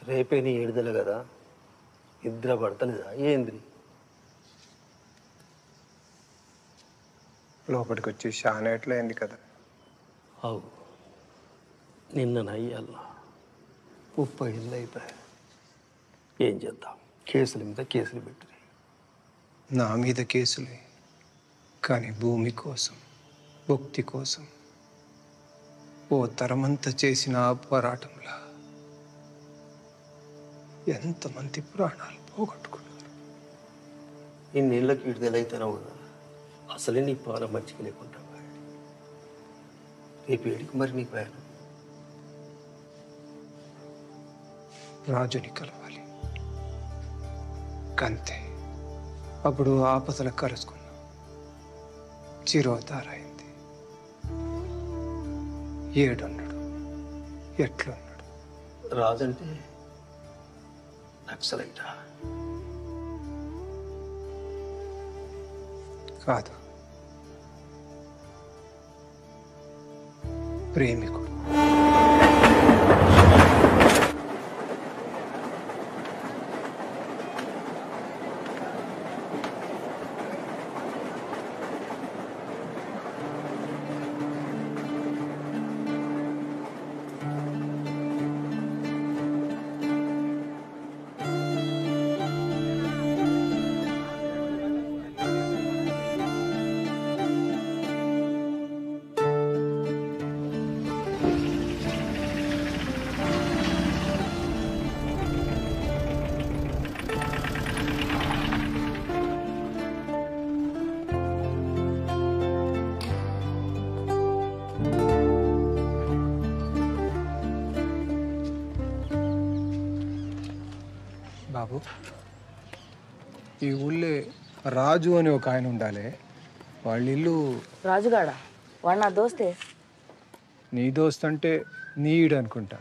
రేపే నీ ఏడుదల కదా, ఇద్దరు పడతలేదా ఏంది? లోపలికి వచ్చి షానేట్లో అయింది కదా. అవు నిన్న నయ్యాల 30 ఏళ్ళు అయిపోయాయి. ఏం చేద్దాం, కేసుల మీద కేసులు పెట్టి. నా మీద కేసులే, కానీ భూమి కోసం, భక్తి కోసం ఓ తరమంతా చేసిన ఆ పోరాటంలా ఎంతమంది ప్రాణాలు పోగొట్టుకున్నారు. ఇన్నేళ్ళకి విడుదలైతేనావు కదా, అసలే నీ పాల మంచిగా లేకుండా. రేపు ఏడికి మరి నీకు ప్రయాణం? రాజుని కలవాలి కంతే. అప్పుడు ఆపదల కలుసుకున్నాం. చిరోతారైంది. ఏడున్నాడు, ఎట్లున్నాడు? రాజంటే నక్సలైటా? కాదు, ప్రేమికుడు. బాబు, ఈ ఊళ్ళో రాజు అని ఒక ఆయన ఉండాలి. వాళ్ళ ఇల్లు. రాజుగాడా? వాడు నా దోస్తే. నీ దోస్త్ అంటే నీడు అనుకుంటా.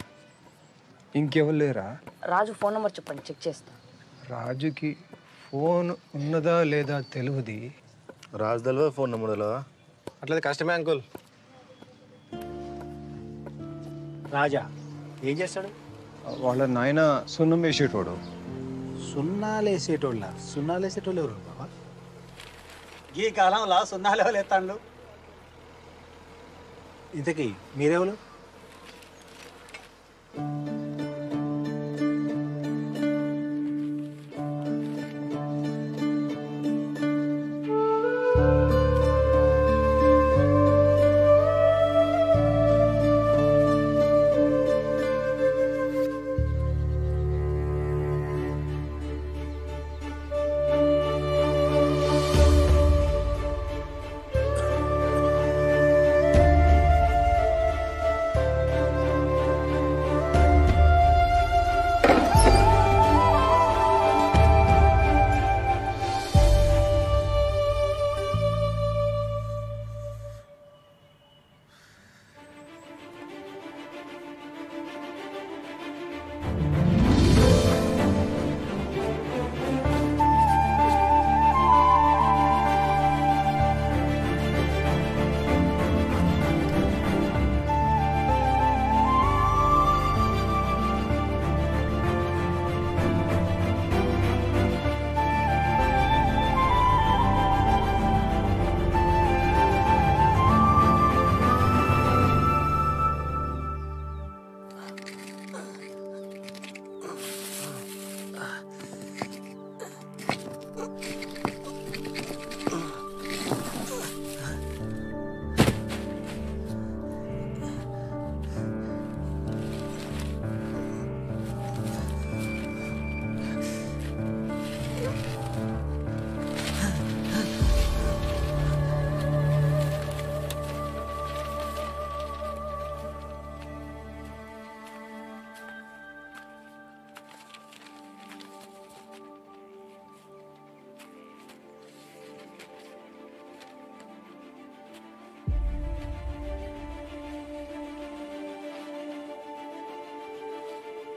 ఇంకెవరు లేరా? రాజు ఫోన్ నెంబర్ చెప్పండి, చెక్ చేస్తా. రాజుకి ఫోన్ ఉన్నదా లేదా తెలియదు. రాజు తెలియదు, ఫోన్ నెంబర్ తెలియదా? అట్లయితే కష్టమే అంకుల్. రాజా ఏం చేస్తాడు? వాళ్ళ నాయన సున్నం వేసేటోడు. సున్నాలేసేటోళ్ళ? సున్నాలేసేటోళ్ళు ఎవరు బాబా? ఈ కాలంలో సున్నాలు ఎవరు ఎత్తాండు? ఇంతకీ మీరెవరు?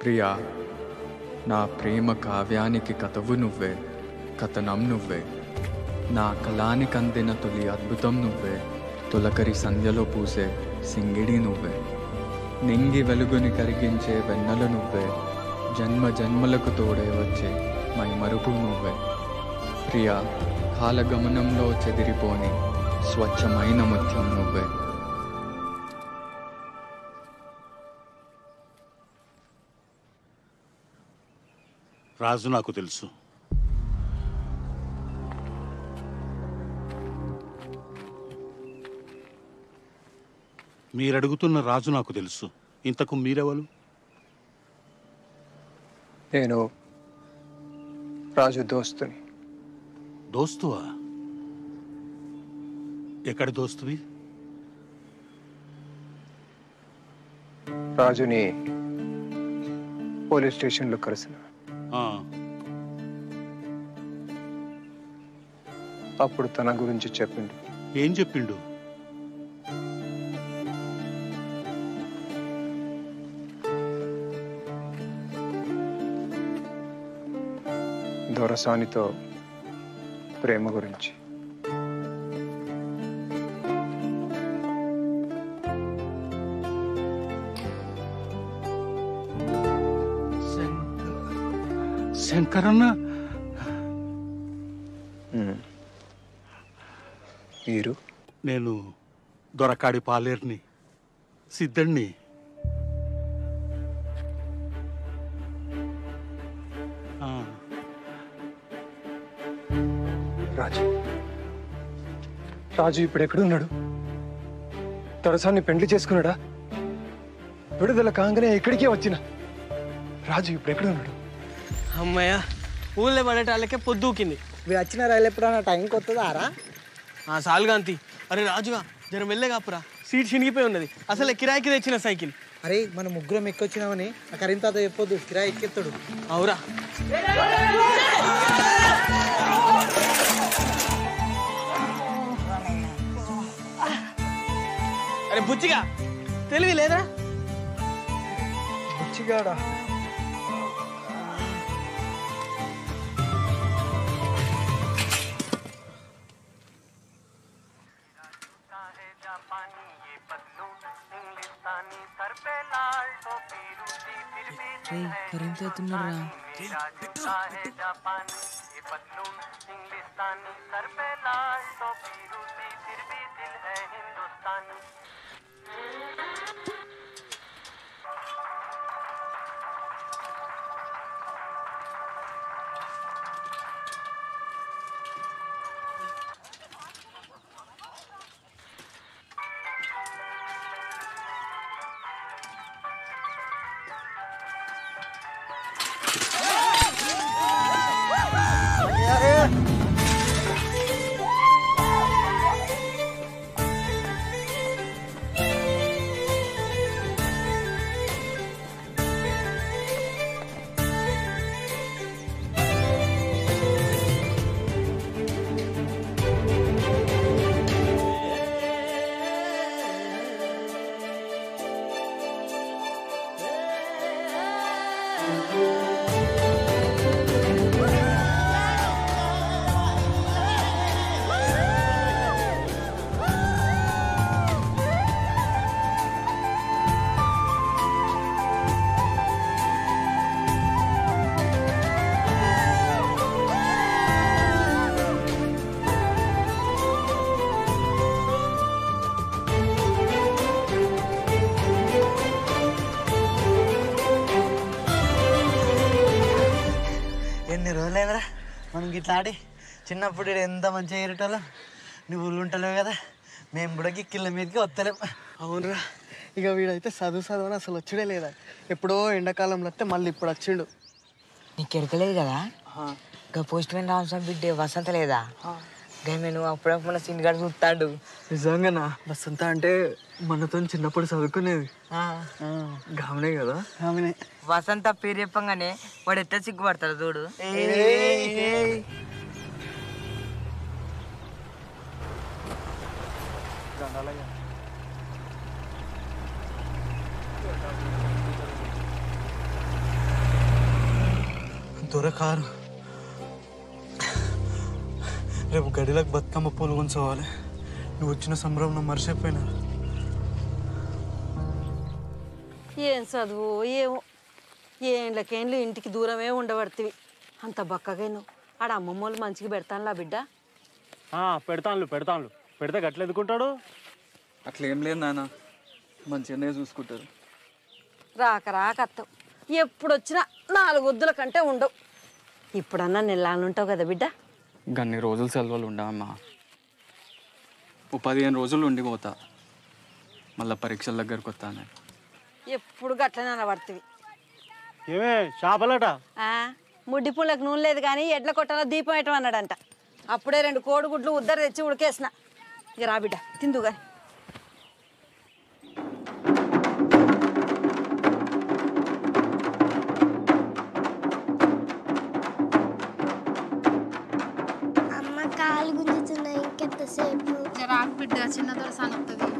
ప్రియా, నా ప్రేమ కావ్యానికి కథవు నువ్వే, కథనం నువ్వే. నా కళానికి అందిన తొలి అద్భుతం నువ్వే, తొలకరి సంధ్యలో పూసే సింగిడి నువ్వే. నింగి వెలుగుని కరిగించే వెన్నెల నువ్వే, జన్మ జన్మలకు తోడే వచ్చే మై మరుపు నువ్వే ప్రియా, కాలగమనంలో చెదిరిపోని స్వచ్ఛమైన ముత్యం నువ్వే. రాజు నాకు తెలుసు. మీరడుగుతున్న రాజు నాకు తెలుసు. ఇంతకు మీరెవరు? నేను రాజు దోస్తుని. దోస్తువా? ఎక్కడి దోస్తువి? రాజుని పోలీస్ స్టేషన్లో కలిసిన. అప్పుడు తన గురించి చెప్పిండు. ఏం చెప్పిండు? దొరసానితో ప్రేమ గురించి. శంకరన్న? మీరు? నేను దొరకాడి పాలేర్ని, సిద్ధుణ్ణి. రాజు రాజు ఇప్పుడు ఎక్కడున్నాడు? దొరసాన్ని పెండ్లి చేసుకున్నాడా? విడుదల కాగానే ఇక్కడికే వచ్చిన రాజు ఇప్పుడు ఎక్కడున్నాడు? అమ్మయ్య, ఊళ్ళో పడేటాళ్ళకే పొద్దుకింది. మీరు వచ్చిన రైలు ఎప్పుడన్నా టైంకి వస్తుందా రా? సాల్గాంతి. అరే రాజుగా, జర మెల్లగాపురా, సీట్ చినిగిపోయి ఉన్నది. అసలే కిరాయికి తెచ్చిన సైకిల్. అరే మనం ముగ్గురం ఎక్కొచ్చినామని ఆ కరీంతాతో చెప్పొద్దు, కిరాయి ఎక్కెత్తాడు. అవురా? అరే బుచ్చిగా, తెలివి లేదా? బుచ్చిగాడా? ఎన్ని రోజులైందిరా మనం గిట్లా ఆడి. చిన్నప్పుడు ఎంత మంచిగా ఏరేటోళ్ళం. నువ్వు ఊళ్ళు ఉంటలేవు కదా, మేము కూడా గిక్కిళ్ళ మీదకి వస్తలేం. అవునరా, ఇక వీడైతే చదువు అని అసలు వచ్చుడే లేదా. ఎప్పుడో ఎండాకాలంలో వస్తే మళ్ళీ ఇప్పుడు వచ్చిండు. నీకు ఎరకలేదు కదా, ఇంకా పోస్ట్ మ్యాన్ రామస్వామి బిడ్డే వసంత లేదా? గమే నువ్వు అప్పుడప్పుడు సినిగాడు చూస్తాడు. నిజంగానా? వసంత అంటే మనతో చిన్నప్పుడు చదువుకునేది. గామనే కదా? గామనే. వసంత పేరు చెప్పంగానే వాడు ఎట్లా సిగ్గుపడతాడు చూడు. దొరకారు రేపు గడిలకు బతుకమ్మ పూలు ఉంచవాలి. నువ్వు వచ్చిన సంబరం ఏండ్లకేండ్లు ఇంటికి దూరమే ఉండబడుతుంది. అంత బక్కగాను ఆడ అమ్మమ్మ వాళ్ళు మంచిగా పెడతానులా బిడ్డ. పెడతాను పెడితే గట్ల ఎదుకుంటాడు. అట్లేం లేదు నాన్న, మంచిగానే చూసుకుంటారు. రాక అత్తవు ఎప్పుడు వచ్చినా 4 వద్దుల కంటే ఉండవు. ఇప్పుడన్నా నెల్లానుంటావు కదా బిడ్డ. గన్ని రోజులు సెలవులు ఉండవమ్మా. 15 రోజులు ఉండిపోతా, మళ్ళీ పరీక్షల దగ్గరకు వస్తాను. ఎప్పుడు గట్లనే అనబడుతుంది. ఏమే చేపలట ముడ్డి పుల్లకు నూనె లేదు కానీ ఎడ్ల కొట్టాలో దీపం వేయటం అన్నాడంట. అప్పుడే 2 కోడిగుడ్లు ఉద్దరు తెచ్చి ఉడికేసిన. ఇక రా బిడ్డ తిందు కానీ. అమ్మ కాలు గుంజుతున్నాయి, ఇంకెంతసేపు? రాకు బిడ్డ, చిన్న దొరసాని వస్తుంది.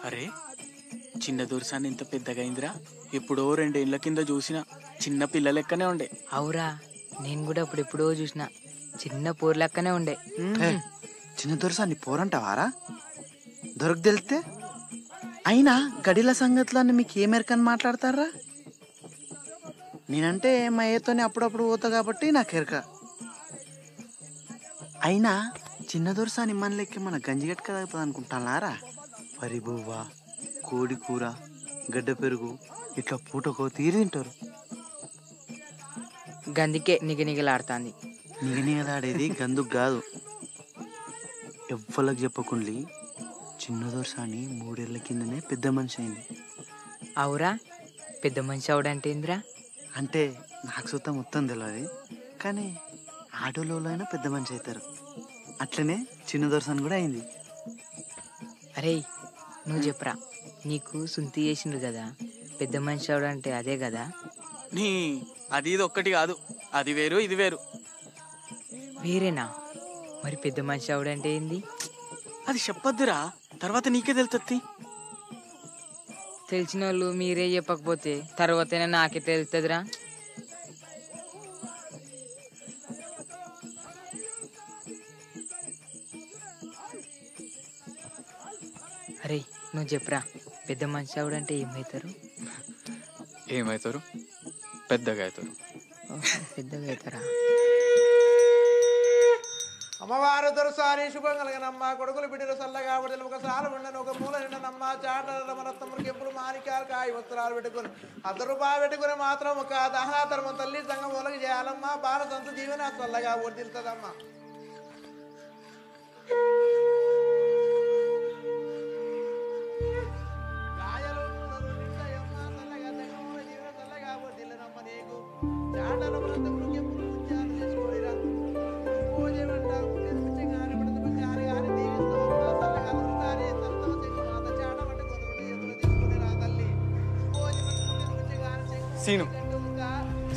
అరే చిన్న దొరసాన్ని ఇంత పెద్దగా అయిందిరా. ఎప్పుడో 2 ఏళ్ల కింద చూసిన చిన్న పిల్ల లెక్కనే ఉండే. అవురా, నేను కూడా అప్పుడు ఎప్పుడో చూసిన చిన్న పూర్ లెక్కనే ఉండే. చిన్న దొరసాన్ని పోరంటావారా? దొరకు తెలితే అయినా గడిల సంగతులన్నీ మీకు ఏమెరకని మాట్లాడతారా? నేనంటే మా ఏతోనే అప్పుడప్పుడు పోతా కాబట్టి నాకు ఎరక. అయినా చిన్న దొరసాని మన లెక్క మన గంజిగట్టు కదా అనుకుంటానారా? వరి బువ్వ, కోడి కూర, గడ్డ పెరుగు ఇట్లా పూటకో తీరి తింటారు. గందికే నిగనిగలాడుతుంది. నిగనిగలాడేది గందుకు కాదు. ఎవ్వలకు చెప్పకుండి చిన్న దొరసాని 3 ఏళ్ల కిందనే పెద్ద మనిషి అయింది. అవురా, పెద్ద మనిషి అవడంటే ఏందిరా? అంటే నాకు సుత మొత్తం తెలియదు కానీ ఆటోలో పెద్ద మనిషి అవుతారు. అట్లనే చిన్న దొరసాని కూడా అయింది. అరే నువ్వు చెప్పరా, నీకు సుంతి చేసిండ్రు కదా, పెద్ద మనిషి అవడంటే అదే కదా? నీ అది ఇది ఒక్కటి కాదు, అది వేరు ఇది వేరు. వేరేనా? మరి పెద్ద మనిషి అవడంటే ఏంది? అది చెప్పొద్దురా, తర్వాత నీకే తెలుస్తుంది. తెలిసిన వాళ్ళు మీరే చెప్పకపోతే తర్వాతైనా నాకే తెలుస్తుందిరా. అరే నువ్వు చెప్పరా, పెద్ద మనిషి అవడంటే ఏమవుతారు? ఏమవుతారు? పెద్దగా అవుతారు. పెద్దగా అవుతారా? అమ్మవారు దొరసాని శుభం కలగనమ్మ, కొడుకులు బిడ్డలు చల్లగా బిడ్డలు ఒక సాల ఉండను, ఒక మూల నిండనమ్మ, చాటల రత్నములు కెంపులు మాణిక్యాలు కాయ వస్త్రాలు పెట్టుకుని ₹100 పెట్టుకుని మాత్రం ఒక దహనాధర్మం తల్లి సంఘం ఒలగి చేయాలమ్మ. భారతంత జీవన చల్లగా వర్దిల్తదమ్మా.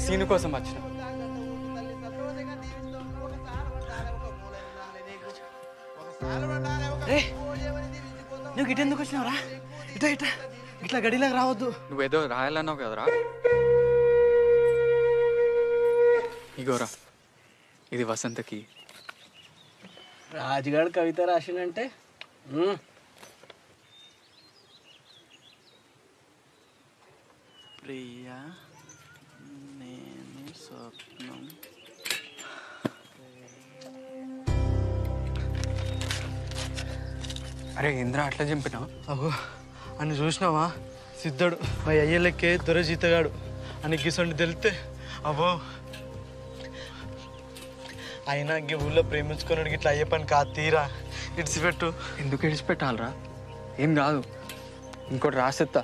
సీను కోసం వచ్చిన. నువ్వు గిట్ ఎందుకు వచ్చినావురా? ఇట్లా ఇట్లా ఇట్లా గడిలోకి రావద్దు. నువ్వేదో రాయాలన్నావు కదరా. ఇగోరా, ఇది వసంతకి రాజుగాడు కవిత రాసిండంటే ప్రియా నేను స్వప్నం. అరే ఇంద్ర అట్లా చంపినావు? అబ్బో అని చూసినావా? సిద్ధుడు మా అయ్యలకే దొరజీతగాడు అని గిసండి తెలితే అబ్బో అయినా ఈ ఊళ్ళో ప్రేమించుకున్నాడు ఇట్లా అయ్యే పని కాదు. తీరా ఇడిచిపెట్టు. ఎందుకు ఇడిచిపెట్టాలరా? ఏం కాదు, ఇంకోటి రాసేస్తా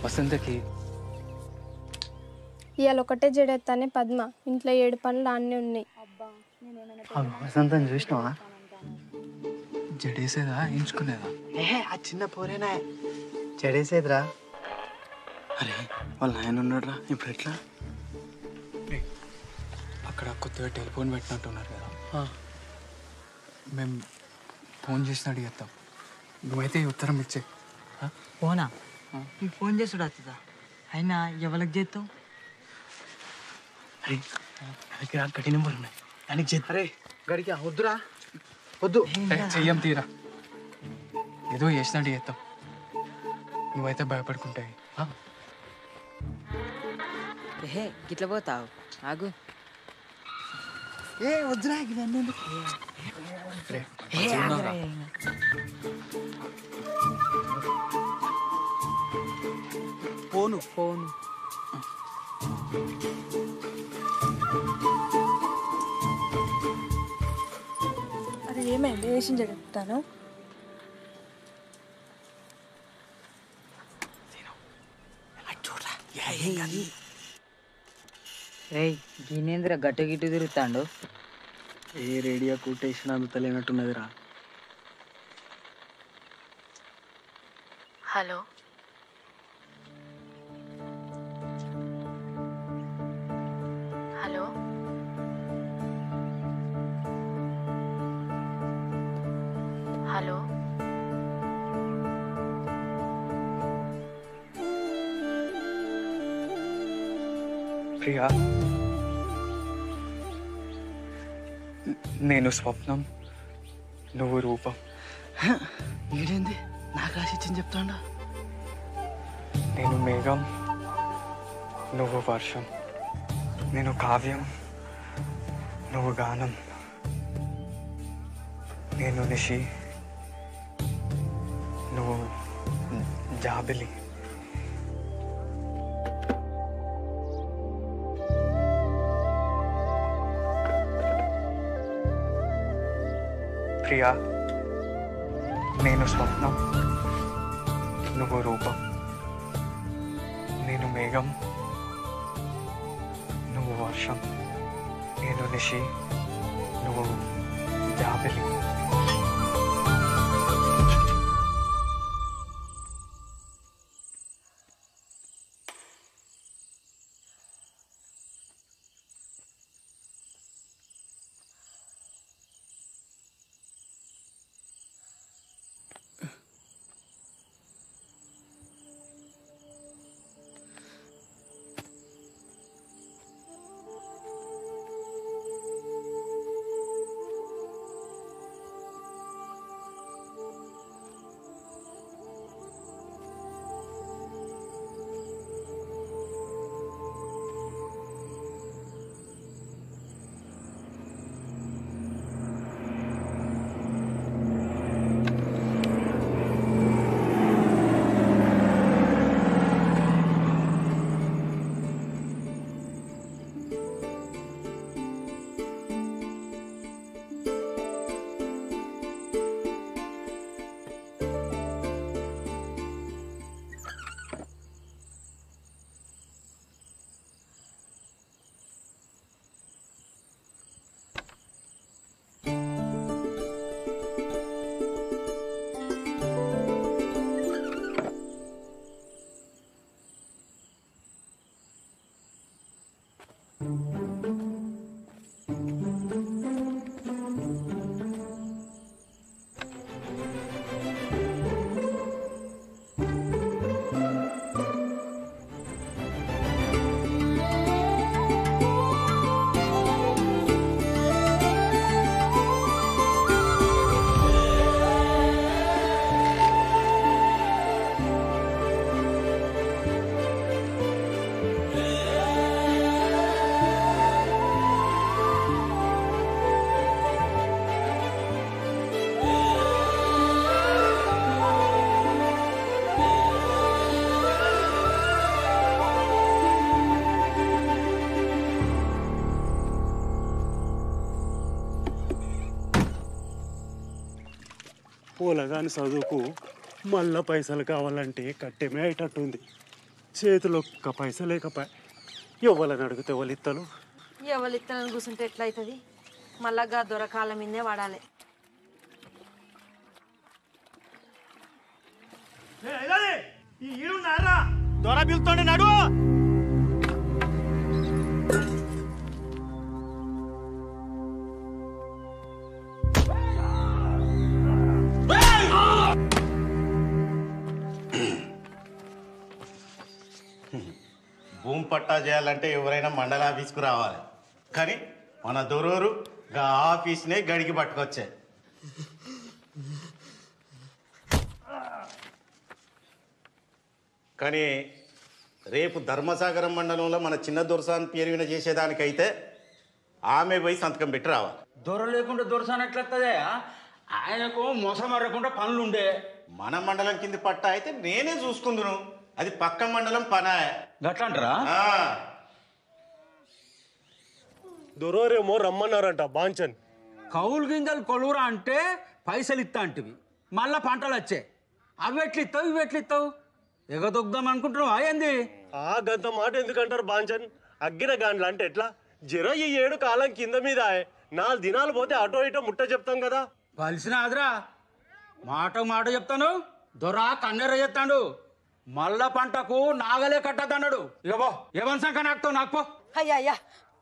వసంతకి. ఇవాళ ఒకటే జడెత్తానే పద్మ, ఇంట్లో 7 పనులు అన్నీ ఉన్నాయి. వసంతం చూసినావా? జడేసేదా ఎంచుకునేదా? ఆ చిన్న పోరేనా జడేసేదిరా. అరే వాళ్ళ ఆయన ఉన్నాడురా, ఇప్పుడు ఎట్లా? అక్కడ కొత్తగా టెలిఫోన్ పెట్టినట్టున్నారు కదా, మేము ఫోన్ చేసి అడిగేస్తాం. నువ్వైతే ఈ ఉత్తరం ఇచ్చే. ఫోనా? నీకు ఫోన్ చేసుడు వస్తుందా? అయినా ఎవరికి చేస్తావు? అరే దగ్గర గడి నెంబర్ ఉన్నాయి దానికి చేద్దాం. అరే గడికి వద్దురా, వద్దు. చెయ్యం తీరా, ఏదో చేసినట్టు చేస్తాం. నువ్వైతే భయపడుకుంటాయి. హే గిట్ల పోతావు, ఆగు. ఏ వద్దురా ఇవన్నీ. ఫోను ఫోన్ అది ఏమైంది? వేసిన జడెత్తాను. రే గినేంద్ర గట్టు గిట్టు తిరుగుతాడు. ఏ రేడియో కొటేషన్ అందుతలేనట్టున్నదిరా. హలో హలో హలో ప్రియా, నేను స్వప్నం, నువ్వు రూపం. వీడేంది నాకు రాసిచ్చని చెప్తాడా? నేను మేఘం, నువ్వు వర్షం. నేను కావ్యం, నువ్వు గానం. నేను నిషి, నువ్వు జాబిలి. ప్రియా, నేను స్వప్నం, నువ్వు రూపం. నేను మేఘం, నువ్వు వర్షం. నేను నిషి, నువ్వు జాబిలి. పొలగాని చదువుకు మళ్ళా పైసలు కావాలంటే కట్టెమే అయ్యేటట్టుంది. చేతిలో ఒక్క పైస లేకపోయా ఎవరిని అడిగితే వాళ్ళు ఇత్తలు. ఎవరు ఇత్తనని కూర్చుంటే ఎట్లయితుంది? మళ్ళా దొరకాల మీదే వాడాలి. దొర పిలుతుండే నడు. భూమి పట్టా చేయాలంటే ఎవరైనా మండల ఆఫీస్కు రావాలి. కానీ మన దొరూరు గా ఆఫీస్నే గడికి పట్టుకొచ్చే. కానీ రేపు ధర్మసాగరం మండలంలో మన చిన్న దొరసాన్ పేరు విన చేసేదానికైతే ఆమె పోయి సంతకం పెట్టి రావాలి. దొర లేకుండా దొరసాన్ ఎట్లొస్తుందే? ఆయనకు మోసమరకుండా పనులుండే. మన మండలం కింది పట్టా అయితే నేనే చూసుకుందును, అది పక్క మండలం పనా. గట్లంటారా? దొరోరేమో రమ్మన్నారంట బాంచన్. కౌలు గింజలు కొలువురా అంటే పైసలు ఇస్తా అంటివి, మళ్ళా పంటలు వచ్చాయి. అవి ఎట్లు ఇస్తావు, ఇవి ఎట్లు ఇస్తావు? ఎగదొగ్దాం అనుకుంటున్నావా ఏంది? గంత మాట ఎందుకంటారు బాంచన్? అగ్గిన గాండ్లు అంటే ఎట్లా? జర ఈ 7 కాలం కింద మీద 4 దినాలు పోతే అటో ఇటో ముట్ట చెప్తాం కదా. పలిసిన ఆదరా మాట మాట చెప్తాను. దొరా కన్నెర చెప్తాడు, మళ్ళా పంటకు నాగలే కట్టద్దన్నాడు. ఇగో ఏమని సంఖ నాకుతావు నాకు. అయ్యా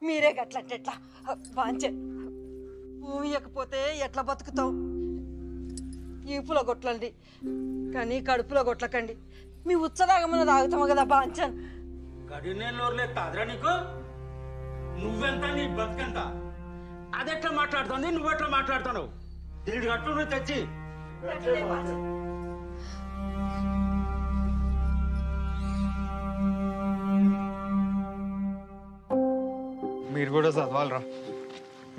మీరే గట్లట్లా బాంచే. భూమి ఇవ్వకపోతే ఎట్లా బతుకుతావు? ఈపులో గొట్లండి కానీ కడుపులో గొట్లకండి. మీ ఉచ్చదాగమని తాగుతాము కదా బాంచన్. గడి నేను ఆదరా నీకు. నువ్వెంత నీ బతుకెంత? అదెట్లా మాట్లాడుతుంది, నువ్వెట్లా మాట్లాడుతున్నావు? దీని గట్టు నువ్వు తెచ్చి మీరు కూడా చదవాలరా.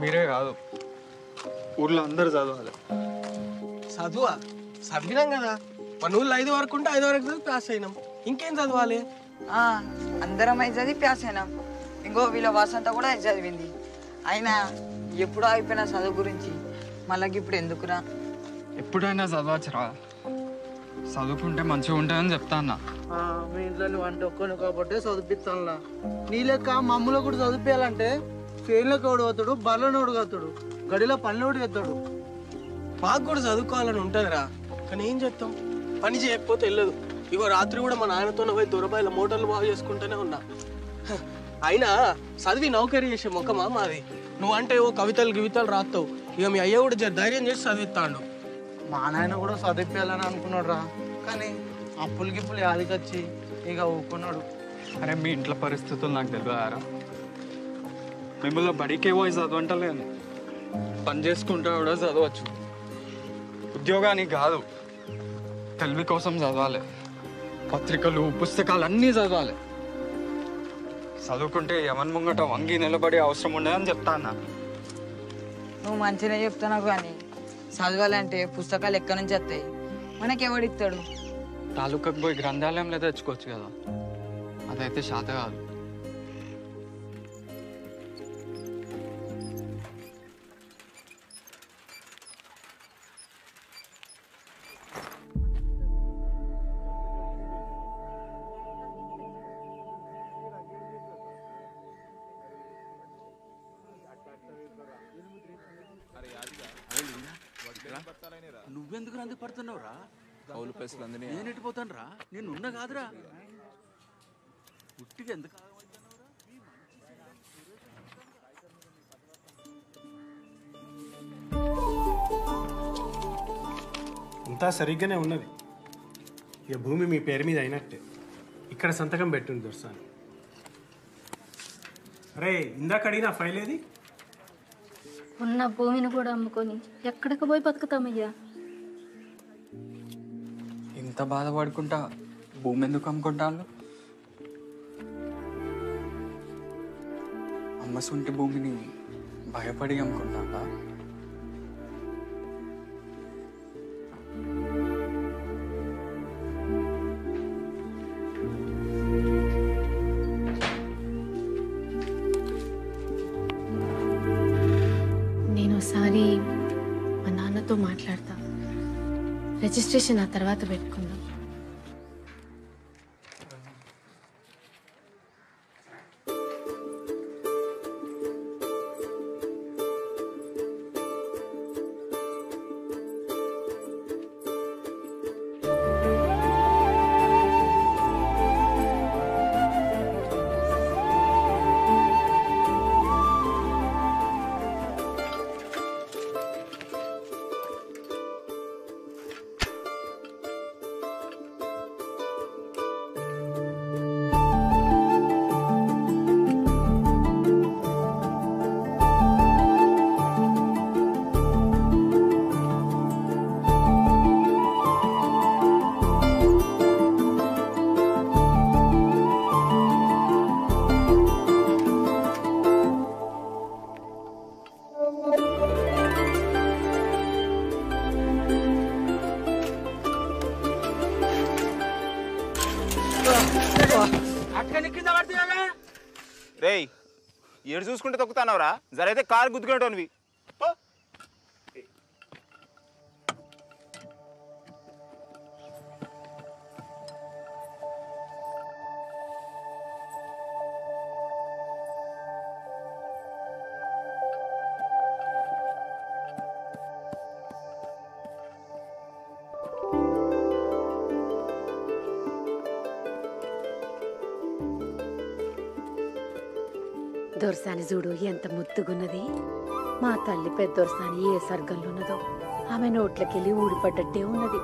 మీరే కాదు, ఊర్లో అందరు చదవాలి. చదువా? చదివినాం కదా. మన ఊళ్ళో 5 వరకు ఉంటే 5 వరకు చదివి పాస్ అయినాం. ఇంకేం చదవాలి? అందరం అయితే చదివి పాస్ అయినాం. ఇంకో వీళ్ళ వసంత కూడా చదివింది. అయినా ఎప్పుడో అయిపోయిన చదువు గురించి మళ్ళీ ఇప్పుడు ఎందుకురా? ఎప్పుడైనా చదవచ్చురా. చదువుకుంటే మంచిగా ఉంటుందని చెప్తా అన్న. మీ ఇంట్లో నువ్వు అంటే ఒక్కని కాబట్టి చదివిస్తానులా. నీ లెక్క మమ్మల్ని కూడా చదివించాలంటే ఫెయిల్లోకి ఓడి అవుతాడు, బర్రెనోడు అవుతాడు, గడిలో పనిలోడు ఎత్తాడు. మాకు కూడా చదువుకోవాలని ఉంటుందిరా, కానీ ఏం చేస్తాం? పని చేయకపోతే వెళ్ళదు. ఇగో రాత్రి కూడా మా నాయనతో పోయి దొరబాయిల మోటార్లు బాగు చేసుకుంటూనే ఉన్నా. అయినా చదివి నౌకరీ చేసే ముఖమా మాది? నువ్వంటే ఓ కవితలు గివితలు రాస్తావు. ఇక మీ అయ్య కూడా ధైర్యం చేసి చదివిస్తాడు. మా నాయన కూడా చదివించాలని అనుకున్నాడు రా, కానీ అప్పులు గిప్పులు యాదికొచ్చి ఇక ఊకున్నాడు. అరే మీ ఇంట్లో పరిస్థితులు నాకు తెలియదారా? మిమ్మల్ని బడికే పోయి చదవంటలేను, పని చేసుకుంటా కూడా చదవచ్చు. ఉద్యోగానికి కాదు, తెలివి కోసం చదవాలి. పత్రికలు పుస్తకాలు అన్నీ చదవాలి. చదువుకుంటే ఎవరి ముంగట వంగి నిలబడే అవసరం ఉండదని చెప్తా అన్న. నువ్వు మంచిగా చెప్తున్నావు కానీ చదవాలంటే పుస్తకాలు ఎక్కడి నుంచి వస్తాయి? మనకెవడిస్తాడు? తాలూకాకు పోయి గ్రంథాలయంలో తెచ్చుకోవచ్చు కదా, అదైతే శాత కాదు. నువ్వెందుకు రంది పడుతున్నావు రా? కౌలు పైసలు అందిని నేను ఎట్టిపోతాను రా? నేను ఉన్నా కాదురా. ఉట్టిగా ఎందుకు అంతా సరిగ్గానే ఉన్నది. ఇక భూమి మీ పేరు మీద అయినట్టే. ఇక్కడ సంతకం పెట్టింది దొరసాని. అరే ఇందాక అడిగిన ఫైల్ ఏది? ఉన్న భూమిని కూడా అమ్ముకొని ఎక్కడికి పోయి బతుకుతామయ్యా? ఇంత బాధపడుకుంటా భూమి ఎందుకు అమ్ముకుంటాను? అమ్మసుంటి భూమిని భయపడి అమ్ముకుంటా. నేను ఒకసారి మా నాన్నతో మాట్లాడతా. రిజిస్ట్రేషన్ ఆ తర్వాత పెట్టుకుందాం. రేయ్ ఏడు చూసుకుంటే తొక్కుతానవరా జరైతే కారు గుద్దుకునేటోనివి. దొరసాని చూడు ఎంత ముద్దుగున్నది. మా తల్లి పెద్ద దొరసాని ఏ సర్గంలో ఉన్నదో ఆమె నోట్లకెళ్ళి ఊడిపడ్డట్టే ఉన్నది.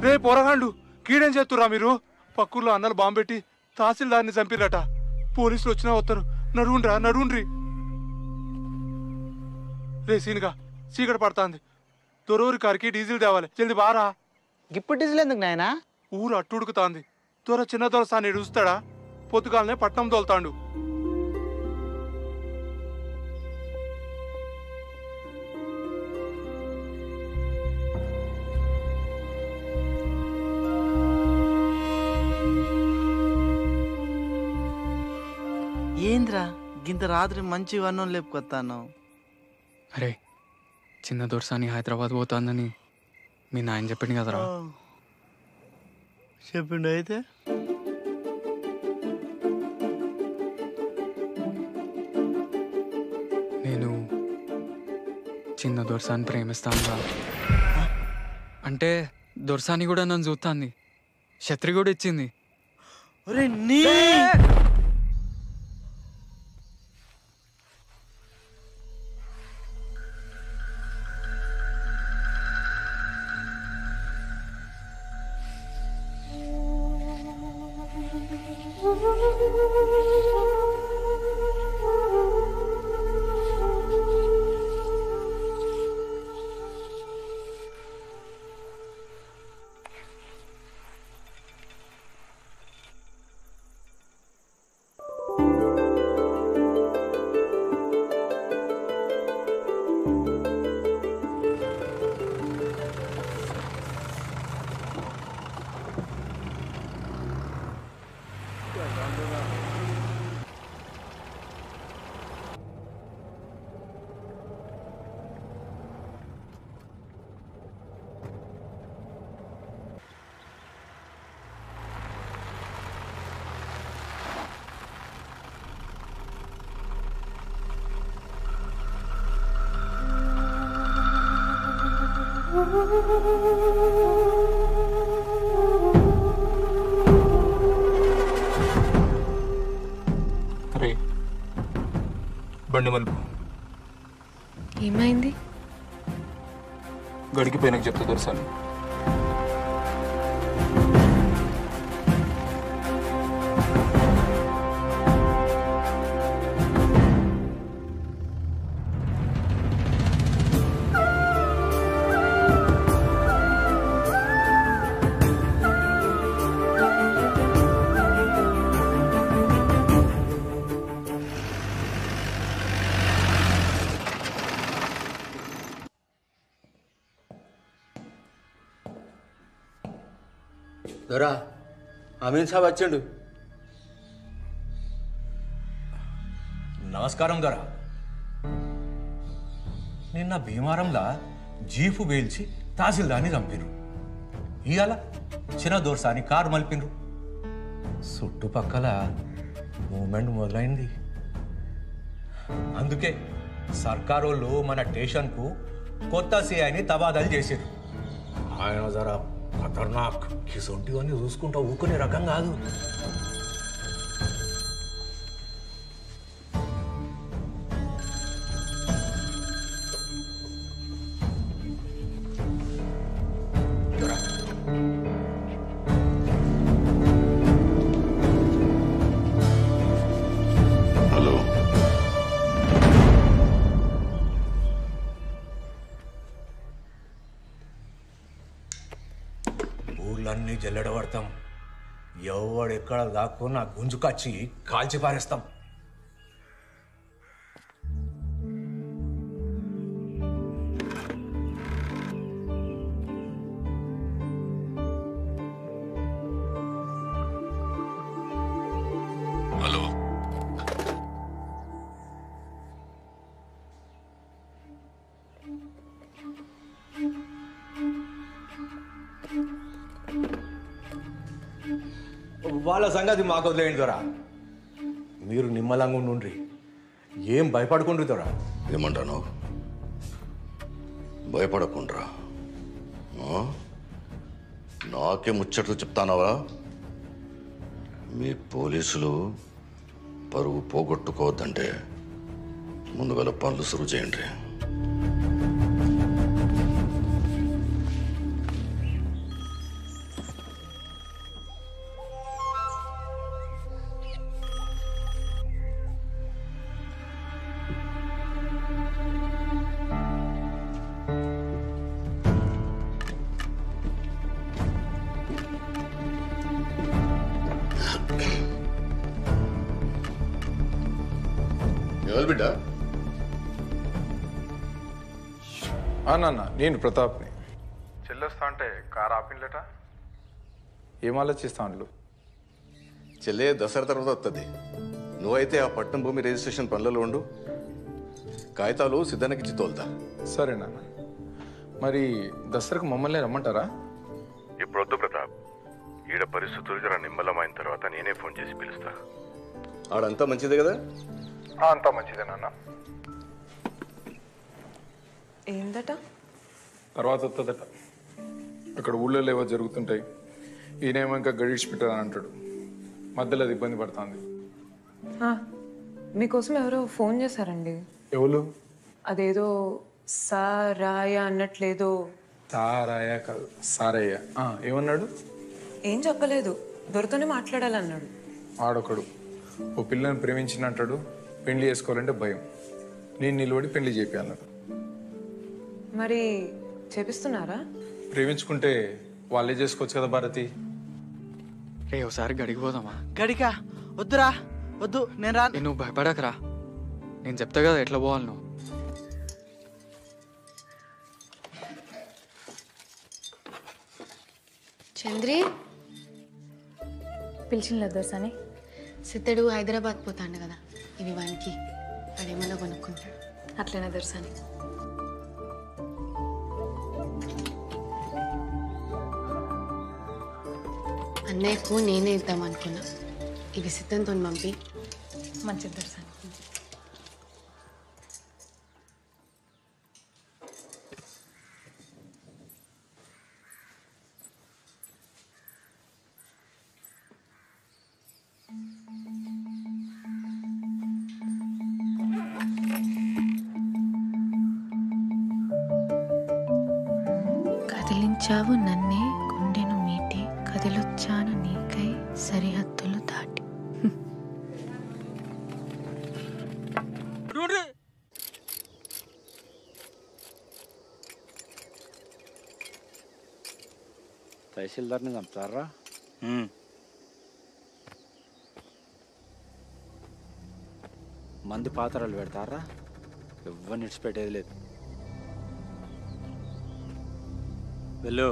రే పోరగాండు కీడేం చేస్తురా మీరు? పక్కూర్లో అన్నలు బాంబు పెట్టి తహసీల్దార్ని చంపిరట. పోలీసులు వచ్చినా వస్తారు. నడువుండ్రా నడువుండ్రి. రే సీనుగా చీకటి పడుతుంది. దొరూరి కారికి డీజిల్ తేవాలి. జల్ది బారా. ఇప్పుడు డీజిల్ ఎందుకు నాయనా? ఊరు అట్టుడుకుతాంది. దొర చిన్న దొర సాని చూస్తాడా? పొద్దుగాలనే పట్నం తోలుతాండు. ఏంద్రా గింత రాత్రి మంచి వర్ణం లేపుకొస్తాను. అరే చిన్న దొరసాని హైదరాబాద్ పోతాందని మీ నాయన చెప్పిండు కదరా. చెప్పిండు అయితే నేను చిన్న దొరసాని ప్రేమిస్తాను. అంటే దొరసాని కూడా నన్ను చూస్తాంది. ఛత్రి కూడా ఇచ్చింది. అరే బండి మలుపు ఏమైంది? గడికిపోయినాక చెప్తా దొరసాను. దొరా అమీన్ సాబ్ వచ్చిండు. నమస్కారం దొర. నిన్న భీమారంలా జీపు వేల్చి తహసీల్దార్ని చంపిరు. ఇవాళ చిన్న దోర్సాని కారు మలిపినరు. చుట్టుపక్కల మూమెంట్ మొదలైంది. అందుకే సర్కారోళ్ళు మన స్టేషన్కు కొత్త సిఐని తబాదలు చేశారు. ఆయన జరా ఖతర్నాక్ కిసొంటివన్నీ చూసుకుంటా ఊకునే రకం కాదు. హలో, ఊర్లన్నీ జల్లెడబడతాం. ఎవడెక్కడ దాక్కున్నా గుంజుకొచ్చి కాల్చి పారేస్తాం. హలో, వాళ్ళ సంగతి మాకు వదిలేయండి దొరా. మీరు నిమ్మలంగా ఉండ్రి. ఏం భయపడుకుండ్రి దొరా. ఏమంటాను? భయపడకుండ్రా. నాకే ముచ్చట్లు చెప్తానవా? మీ పోలీసులు పరువు పోగొట్టుకోవద్దంటే ముందుగల పనులు సురువు చేయండి. ఎవరు బిడ్డ? నాన్న, నేను ప్రతాప్ని. చెల్లొస్తా అంటే కారు ఆపిన్లట. ఏం ఆలోచిస్తా అండ్లు? చెల్లె దసరా తర్వాత వస్తుంది. నువ్వైతే ఆ పట్టణం భూమి రిజిస్ట్రేషన్ పనులలో ఉండు. కాగితాలు సిద్ధానికి ఇచ్చి తోలుతా. సరే నాన్న. మరి దసరాకు మమ్మల్ని రమ్మంటారా? ఇప్పుడు వద్దు ప్రతాప్. ఈడ పరిస్థితులు జర నిమ్మలమైన తర్వాత నేనే ఫోన్ చేసి పిలుస్తా. ఆడంతా మంచిదే కదా? అంతా మంచిదే నాన్న. ఏందట? తర్వాత వస్తుందట. అక్కడ ఊళ్ళో ఏవో జరుగుతుంటాయి. ఈయనేమో ఇంకా గడిచి పెట్టాలని అంటాడు. మధ్యలో అది ఇబ్బంది పడుతుంది. మీకోసం ఎవరో ఫోన్ చేశారండి. ఎవరు? అదేదో సారాయ అన్నట్లేదో. సారాయ కాదు, సారయ్య. ఏమన్నాడు? ఏం చెప్పలేదు, దొరతోనే మాట్లాడాలన్నాడు. ఆడొకడు ఓ పిల్లని ప్రేమించినట్టాడు. పెళ్లి చేసుకోవాలంటే భయం. నేను నిలబడి పెళ్లి చేయాలన్నాడు. మరి చేపిస్తున్నారా? ప్రేమించుకుంటే వాళ్ళే చేసుకోవచ్చు కదా భారతి. రే ఒకసారి గడికి పోదామా? గడికా? వద్దురా, వద్దు. నేను రా. నువ్వు భయపడకరా, నేను చెప్తా కదా ఎట్లా పోవాలి నువ్వు. చంద్రి పిలిచిన దోసాని. సిద్ధడు హైదరాబాద్ పోతాడు కదా, ఇవి వానికి వాడేమన్నా కొనుక్కుంటాడు. అట్లనే దొరసాని. అన్నయ్యకు నేనే ఇద్దాం అనుకున్నా. ఇవి సిద్ధంతో పంపి. మంచిది దొరసాని. పిలిచావు నన్నే గుండెను మీటి కదిలొచ్చాను నీకై సరిహద్దులు దాటి. తహసీల్దార్ని చంపుతారా? మందు పాత్రలు పెడతారా? ఎవరిని ఇడిచిపెట్టేది లేదు. వెళ్ళు.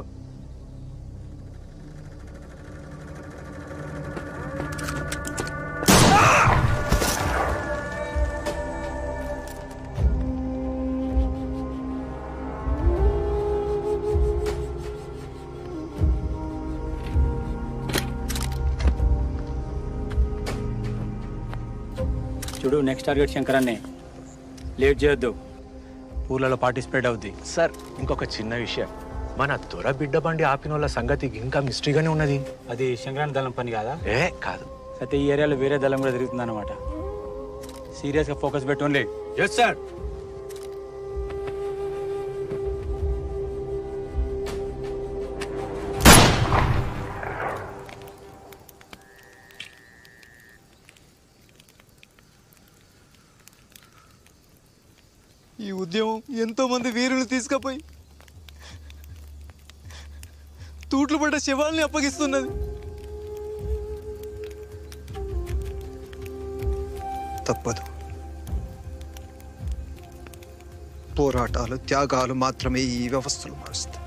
చూడు, నెక్స్ట్ టార్గెట్ శంకరన్నే. లేట్ చేయొద్దు, ఊళ్ళలో పార్టిసిపేట్ అవుద్ది. సార్, ఇంకొక చిన్న విషయం, మన దొర బిడ్డ బండి ఆపిన వాళ్ళ సంగతి ఇంకా మిస్టరీగానే ఉన్నది. అది శంకరాన్ని దళం పని కాదా? కాదు. అయితే ఈ ఏరియాలో వేరే దళం కూడా తిరుగుతుంది అనమాట. సీరియస్గా ఫోకస్ పెట్టుకోండి. Yes sir. ఈ ఉద్యమం ఎంతో మంది వీరులు తీసుకుపోయి తూట్లు పడ్డ శవాల్ని అప్పగిస్తున్నది. తప్పదు. పోరాటాలు, త్యాగాలు మాత్రమే ఈ వ్యవస్థలు మారుస్తాయి.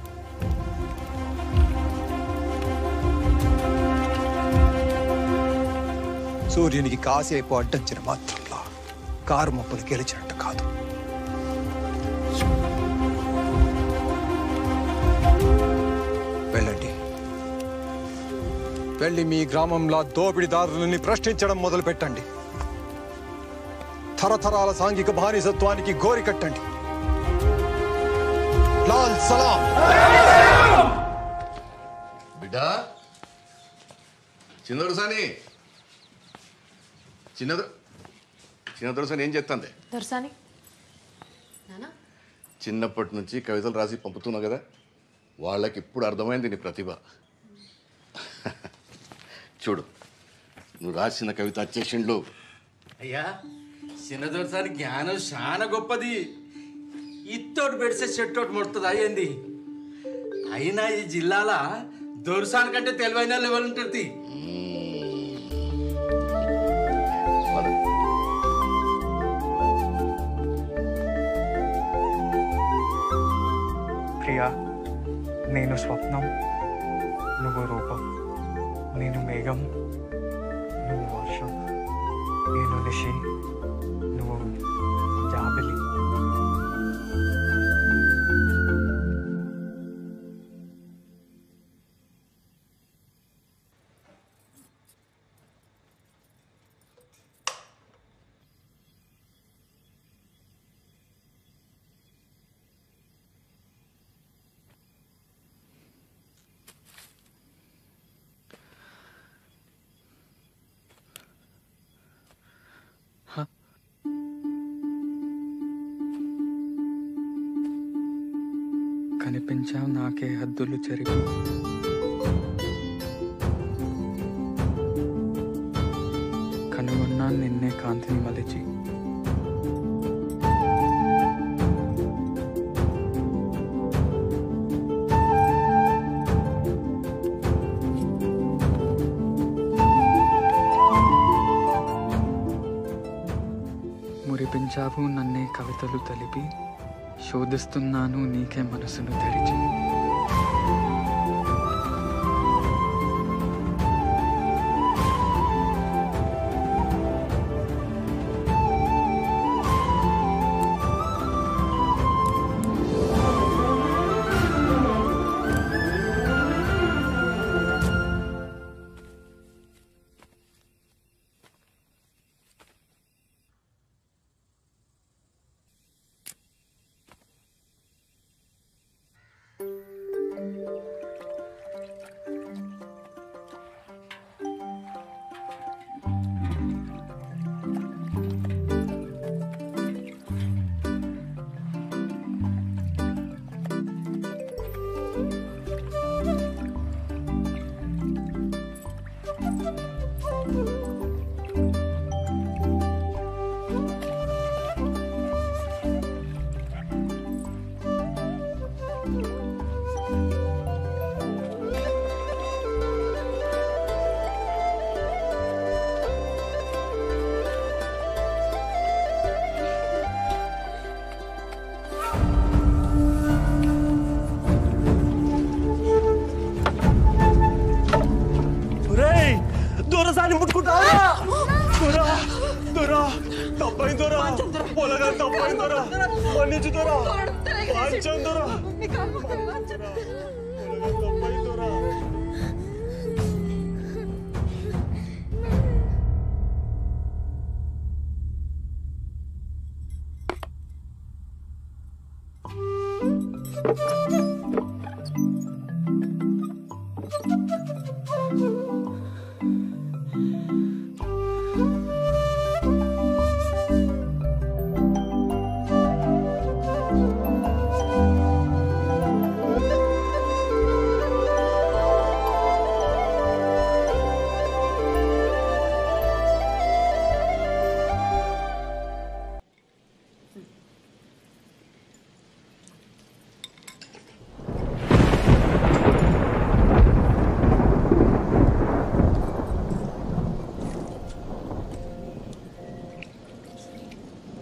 సూర్యునికి కాసేపు అడ్డంచిన మాత్రంలో కారు మొప్పలు గెలిచినట్టు కాదు. వెళ్ళండి, వెళ్ళి మీ గ్రామంలో దోపిడీదారులని ప్రశ్నించడం మొదలు పెట్టండి. తరతరాల సాంఘిక బానిసత్వానికి గోరి కట్టండి. లాల్ సలాం. బిడ్డా, చిన్నదొరసాని ఏం చేస్తుంది? దొరసాని నానా చిన్నప్పటి నుంచి కవితలు రాసి పంపుతున్నావు కదా, వాళ్ళకి ఇప్పుడు అర్థమైంది నీ ప్రతిభ. చూడు, నువ్వు రాసిన కవిత వచ్చేసిండు. అయ్యా, చిన్నదొరసాని జ్ఞానం చాలా గొప్పది. ఇత్తోటి పెడితే చెట్టోటి ముడుతుంది అయ్యింది. అయినా ఈ జిల్లాల దొరసాని కంటే తెలివైన లెవెల్ ఉంటుంది. ప్రియా, నేను స్వప్నం, నువ్వు రూపం. నేను మేఘం, నువ్వు వర్షం. నేను నిషి, నువ్వు జాబిలి. కనిపించావు నాకే హద్దులు చెరిగి, కనుగొన్నా నిన్నే కాంతిని మలిచి. మురిపించావు నన్నే కవితలు తలిపి, శోధిస్తున్నాను నీకే మనసును తెరిచి. తప్పైందోరా పొలగా తప్పైందోరా మన్నించుదోరా వాంచందోరా తప్పైందోరా.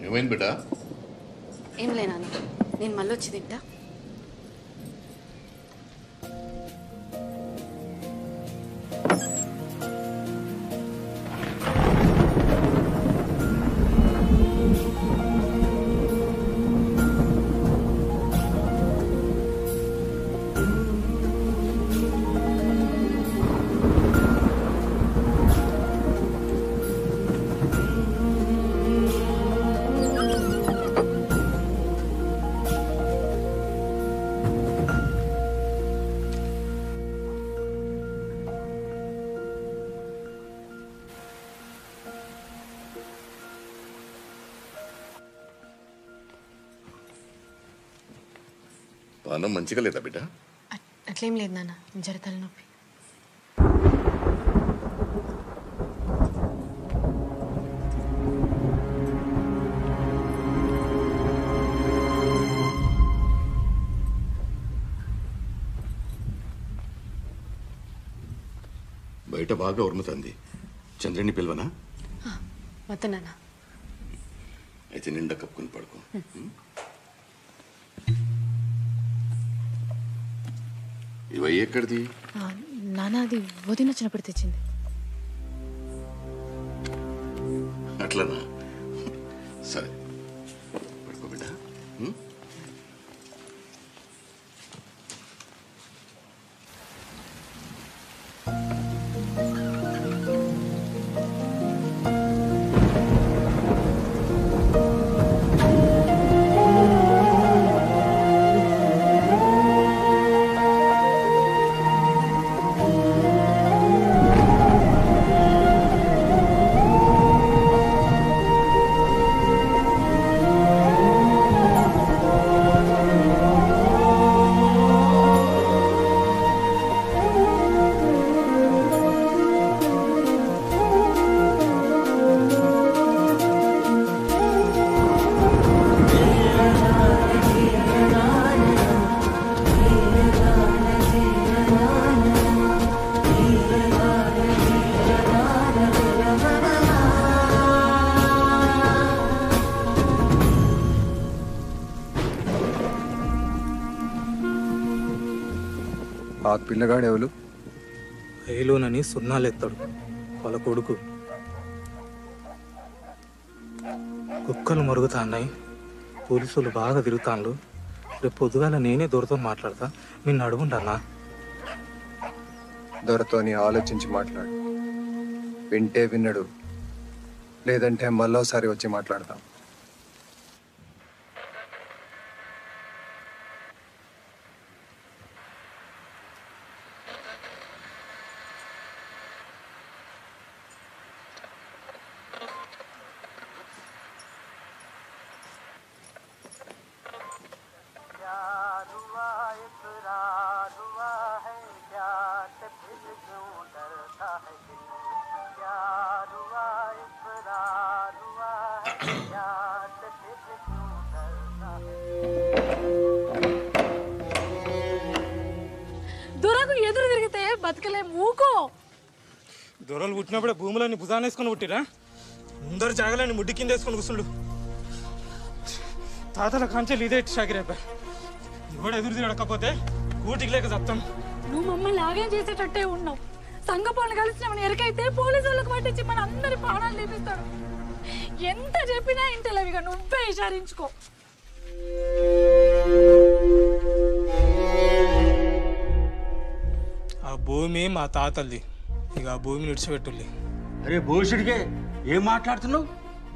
ఏమైంది బిడ్డ? ఏం లేనా నేను మళ్ళీ వచ్చి తింటా. పానం మంచిగా లేదా బిడ్డ? అట్లేం లేదు నాన్న, జర తలనొప్పి. బయట బాగా ఉరుముతుంది. చంద్రుని పిలవనా? వద్దు నాన్న. అయితే నిండా కప్పుకుని పడుకో. ఇవయ్యి ఎక్కడిది? నాన్న అది వదిన వచ్చినప్పుడు తెచ్చింది. అట్లనా? సరే పడుకో బిడ్డ. ఆ పిల్లగాడు ఎవరు? ఏలోనని సున్నాలెత్తాడు వాళ్ళ కొడుకు. కుక్కలు మరుగుతాన్నాయి, పోలీసులు బాగా తిరుగుతాను. రేపు పొద్దుగాల నేనే దొరతో మాట్లాడతా, నిన్ను అడుగుంటానా? దొరతోని ఆలోచించి మాట్లాడు. వింటే విన్నడు, లేదంటే మళ్ళోసారి వచ్చి మాట్లాడతాం. దొరకు ఎదురు తిరిగితే బతకలే మూకో. దొరలు పుట్టినప్పుడే భూములన్నీ భుజాన్ని వేసుకొని పుట్టిరా? ముందరు జాగలని ముడ్డి కింద వేసుకొని కూర్చుండు. తాతల కాంచెలు ఇదే షాకిరేపా. ఇవాడు ఎదురు తిరగకపోతే ఊటికి లేక చత్తాం. నువ్వు మమ్మల్ని ఆగం చేసేటట్టే ఉన్నావు. సంఘ పనులు కలిసిన ఎరకైతే పోలీసు వాళ్ళకి పట్టించి మన అందరి ప్రాణాలు తీపిస్తాడు. ఎంత చెప్పినా ఇంటలేవు, ఇక నువ్వే విచారించుకో. ఆ భూమి మా తాతల్ది, ఇక ఆ భూమిని విడిచిపెట్టుల్లి. అరే భూషుడికే ఏం మాట్లాడుతున్నావు?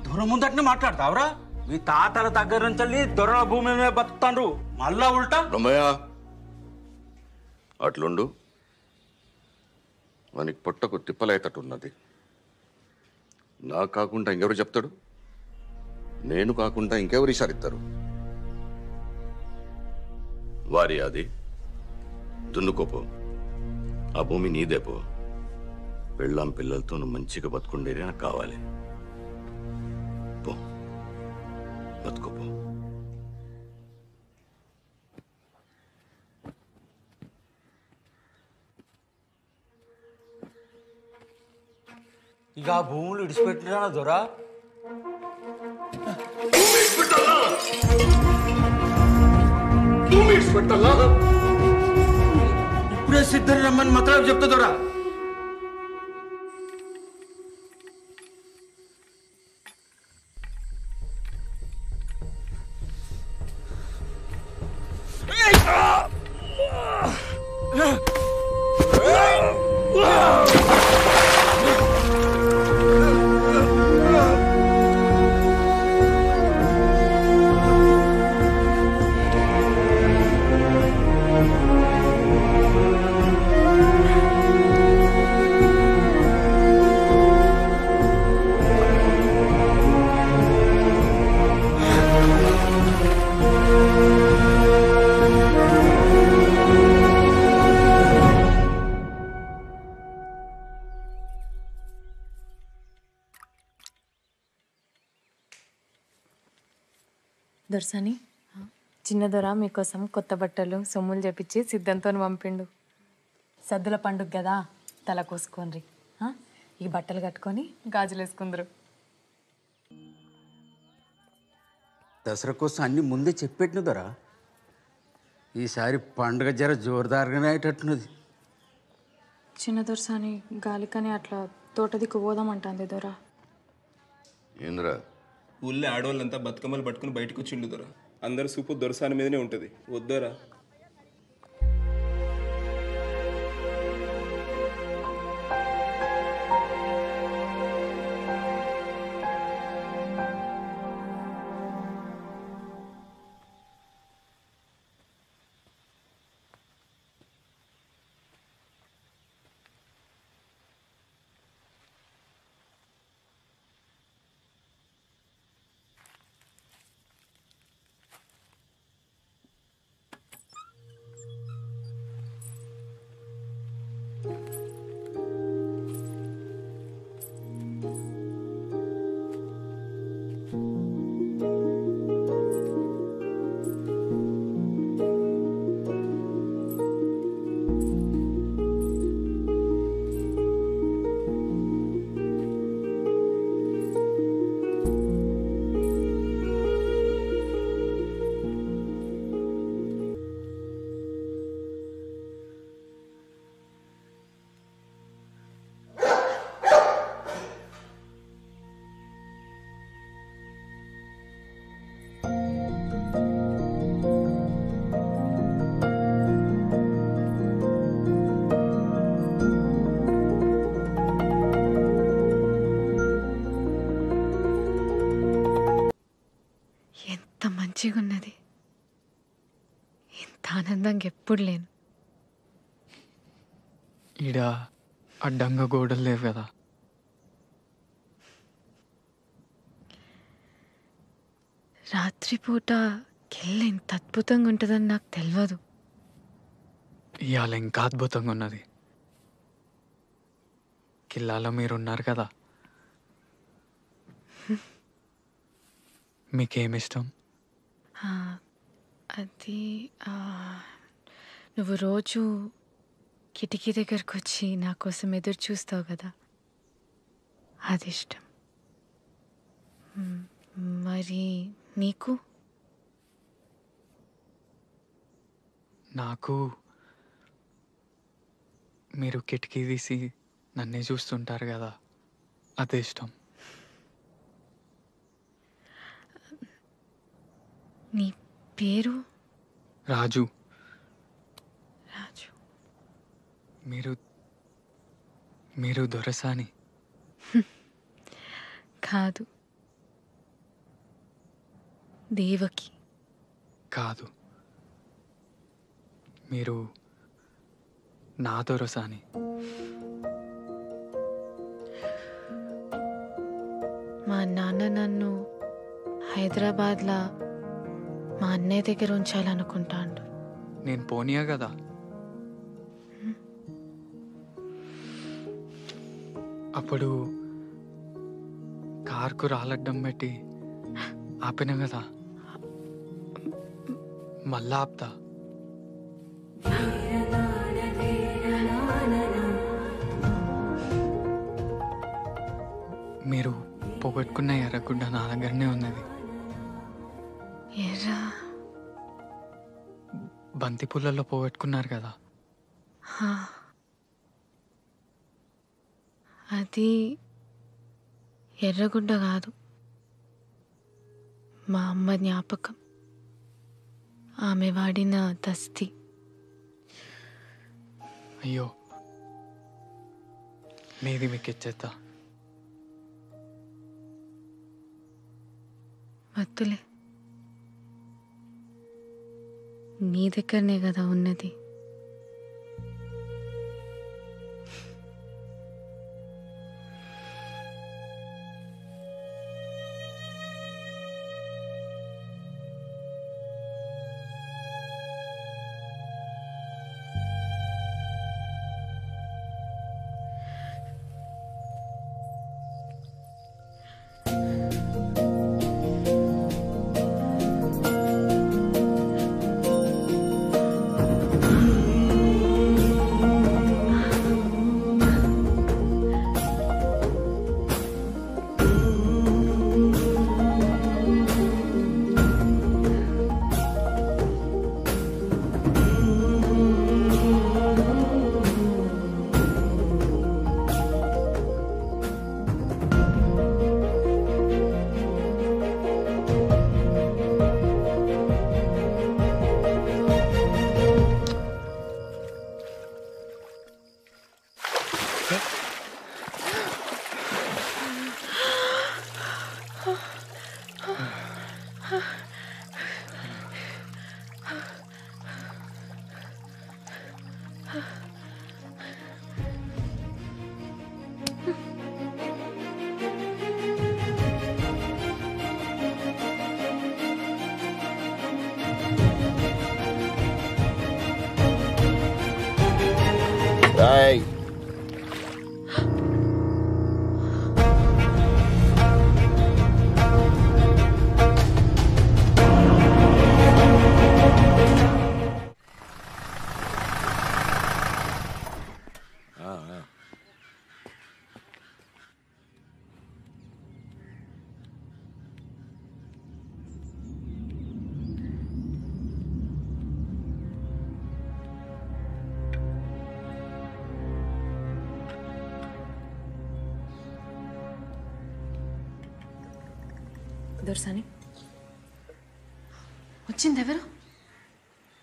దూరం ముందటనే మాట్లాడతావురా? మీ తాతల దగ్గర నుంచి దొరల భూమి మీద బతుకుతాండ్రు, మళ్ళా ఉల్టా. రమయ్య అట్లుండు, మనకి పొట్టకు తిప్పలేటట్టున్నది. నాకు కాకుండా ఇంకెవరు చెప్తాడు? నేను కాకుండా ఇంకెవరు ఇషారిస్తారు? వారి అది దున్నుకోపో, ఆ భూమి నీదేపో. పెళ్ళాం పిల్లలతో నువ్వు మంచిగా బతుకుండేది నాకు కావాలి. పో, బతుకోపో. ఇక ఆ భూములు ఇడిచిపెట్టినా దొరా? ఇప్పుడే సిద్ధం రమ్మని మాత్రం చెప్తా దొరా. దొరసాని చిన్న దొర మీకోసం కొత్త బట్టలు సొమ్ములు చెప్పించి సిద్ధంతో పంపిండు. సద్దుల పండుగ కదా, తల కోసుకోండి. ఈ బట్టలు కట్టుకొని గాజులు వేసుకుందరు. దసరా కోసం అన్ని ముందే చెప్పెట్టిన దొరా. ఈసారి పండుగ జర జోరుదారుగానే అయ్యేటట్టున్నది. చిన్న దొరసాని గాలికని అట్లా తోట దిక్కు పోదామంటుంది దొర. ఏంద్రా? ఊళ్ళో ఆడవాళ్ళంతా బతుకమ్మలు పట్టుకుని బయటకు వచ్చి ఉండుదరా. అందరు సూపు దొరసాని మీదనే ఉంటుంది. వద్దరా? మంచిగా ఉన్నది. ఇంత ఆనందంగా ఎప్పుడు లేను. ఈడ అడ్డంగా గోడలు లేవు కదా. రాత్రిపూట కిల్ల ఇంత అద్భుతంగా ఉంటుందని నాకు తెలియదు. ఇవాళ ఇంకా అద్భుతంగా ఉన్నది. కిల్లాలో మీరున్నారు కదా. మీకేమిష్టం? అది నువ్వు రోజు కిటికీ దగ్గరకు వచ్చి నా కోసం ఎదురు చూస్తావు కదా, అది ఇష్టం. మరి నీకు? నాకు మీరు కిటికీ తీసి నన్నే చూస్తుంటారు కదా, అదే ఇష్టం. నీ పేరు? రాజు. రాజు. మీరు దొరసాని? కాదు, దేవకి. కాదు, మీరు నా దొరసాని. మా నాన్న నన్ను హైదరాబాద్లో మా అన్నయ్య దగ్గర ఉంచాలనుకుంటాడు. నేను పోనీయా కదా. అప్పుడు కార్కు రాలడ్డం పెట్టి ఆపిన కదా, మళ్ళా ఆపుతా. మీరు పోగొట్టుకున్న ఎర్రగుడ్డ నా దగ్గరనే ఉన్నది. ఎర్రా? బంతి పుల్లల్లో పోగొట్టుకున్నారు కదా. అది ఎర్రగుడ్డ కాదు, మా అమ్మ జ్ఞాపకం. ఆమె వాడిన దస్తి. అయ్యో, మీది మీకు ఇచ్చేస్తా. వద్దులే, నీ దగ్గరనే కదా ఉన్నది. Right. దొరసాని వచ్చింది. ఎవరు?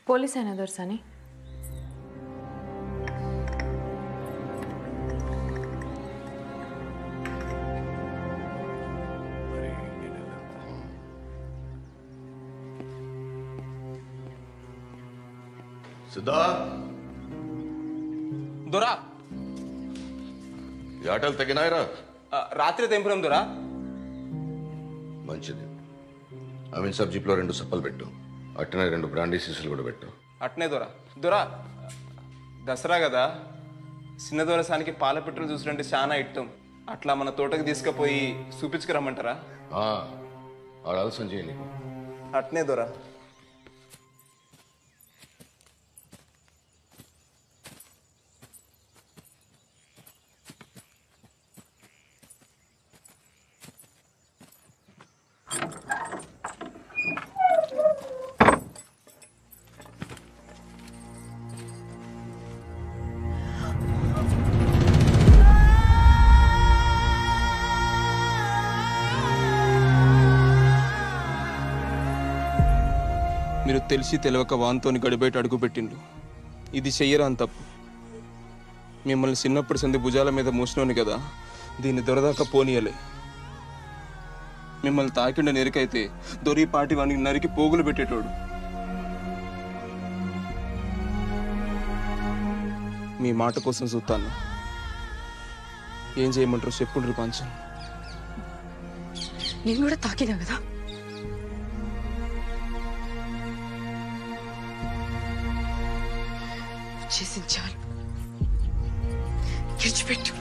పోలీస్ అయినా దొరసాని? సిద్ధా దొరా, ఈ ఆటలు తగినాయరా? రాత్రి తెంపురం దొరా. మంచిది. అమీన్ సబ్ జీప్లో 2 సప్పలు పెట్టు. అట్టనే 2 బ్రాండీ సీసులు కూడా పెట్టు. అట్నే దొరా. దొరా, దసరా కదా, చిన్న దొరసానికి పాల పెట్రోల్ చూసినంటే చాలా ఇట్టం. అట్లా మన తోటకి తీసుకుపోయి చూపించుకురమ్మంటారా? ఆలస్యం చేయండి. అట్నే దొరా. తెలిసి తెలియక వాంతోని గడిబయట అడుగుపెట్టిండు. ఇది చెయ్యరా అని తప్పు. మిమ్మల్ని చిన్నప్పటి సంది భుజాల మీద మోసినోని కదా, దీన్ని దొరదాకా పోనీయలే. మిమ్మల్ని తాకిండ నెరికైతే దొరి పాటి వానికి నరికి పోగులు పెట్టేటోడు. మీ మాట కోసం చూస్తాను. ఏం చేయమంటారు చెప్పుండ్రు పంచం. నేను కూడా తాకినా కదా, చేసింది చాలు, విడిచిపెట్టు.